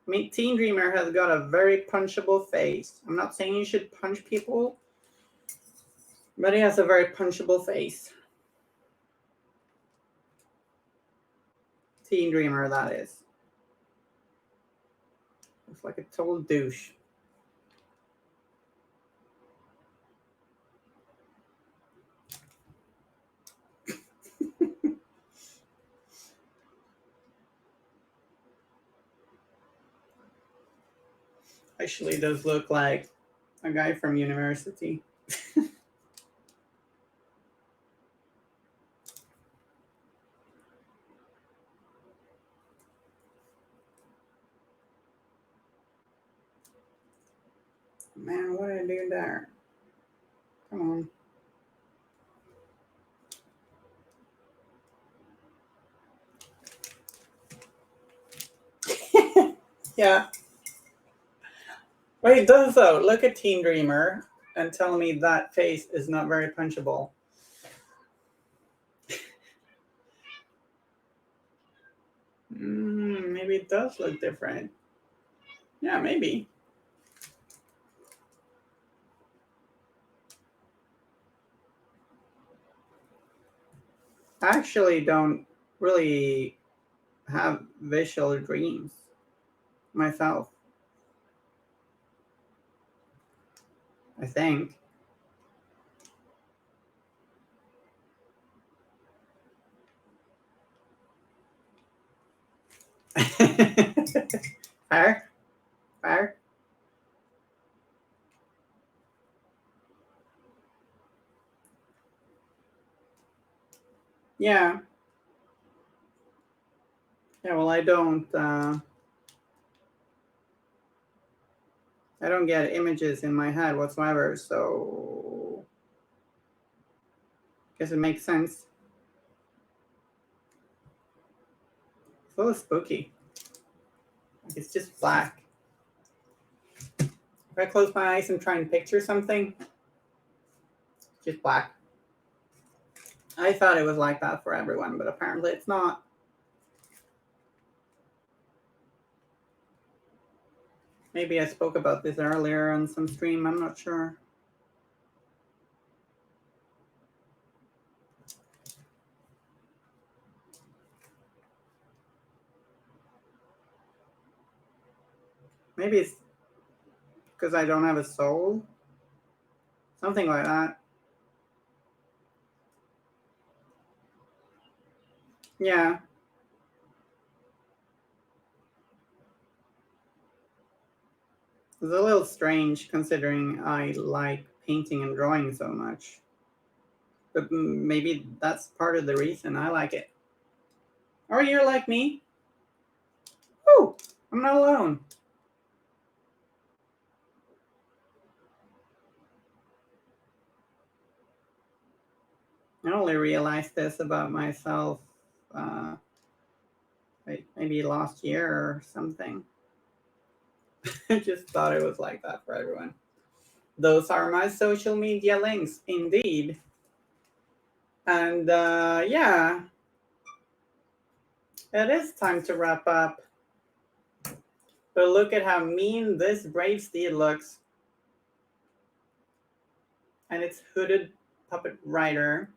I mean, Teen Dreamer has got a very punchable face. I'm not saying you should punch people, but he has a very punchable face. Teen Dreamer, that is. Looks like a total douche. Actually does look like a guy from university. Man, what did I do there? Come on. Yeah. Wait, it does though. Look at Teen Dreamer and tell me that face is not very punchable. Maybe it does look different. Yeah, maybe. I actually don't really have visual dreams myself. I think. Fire? Fire? Yeah. Yeah, well, I don't get images in my head whatsoever, so I guess it makes sense. It's a little spooky. It's just black. If I close my eyes and try and picture something, it's just black. I thought it was like that for everyone, but apparently it's not. Maybe I spoke about this earlier on some stream, I'm not sure. Maybe it's because I don't have a soul. Something like that. Yeah. It's a little strange considering I like painting and drawing so much. But maybe that's part of the reason I like it. Or you're like me. Woo! I'm not alone. I only realized this about myself uh, maybe last year or something. I just thought it was like that for everyone. Those are my social media links, indeed. And yeah, it is time to wrap up. But look at how mean this brave steed looks. And its hooded puppet rider.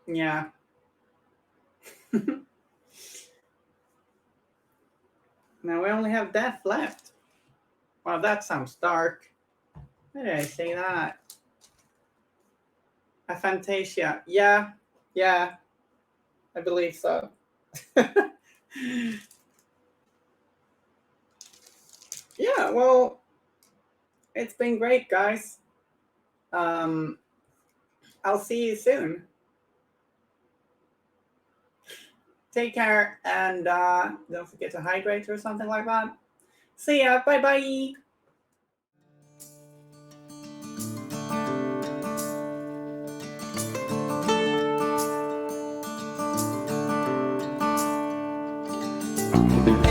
Yeah. Now we only have death left. Wow, that sounds dark. Why did I say that? A Fantasia. Yeah, yeah, I believe so. Yeah, well, it's been great, guys. Um, I'll see you soon. Take care and don't forget to hydrate or something like that. See ya. Bye bye.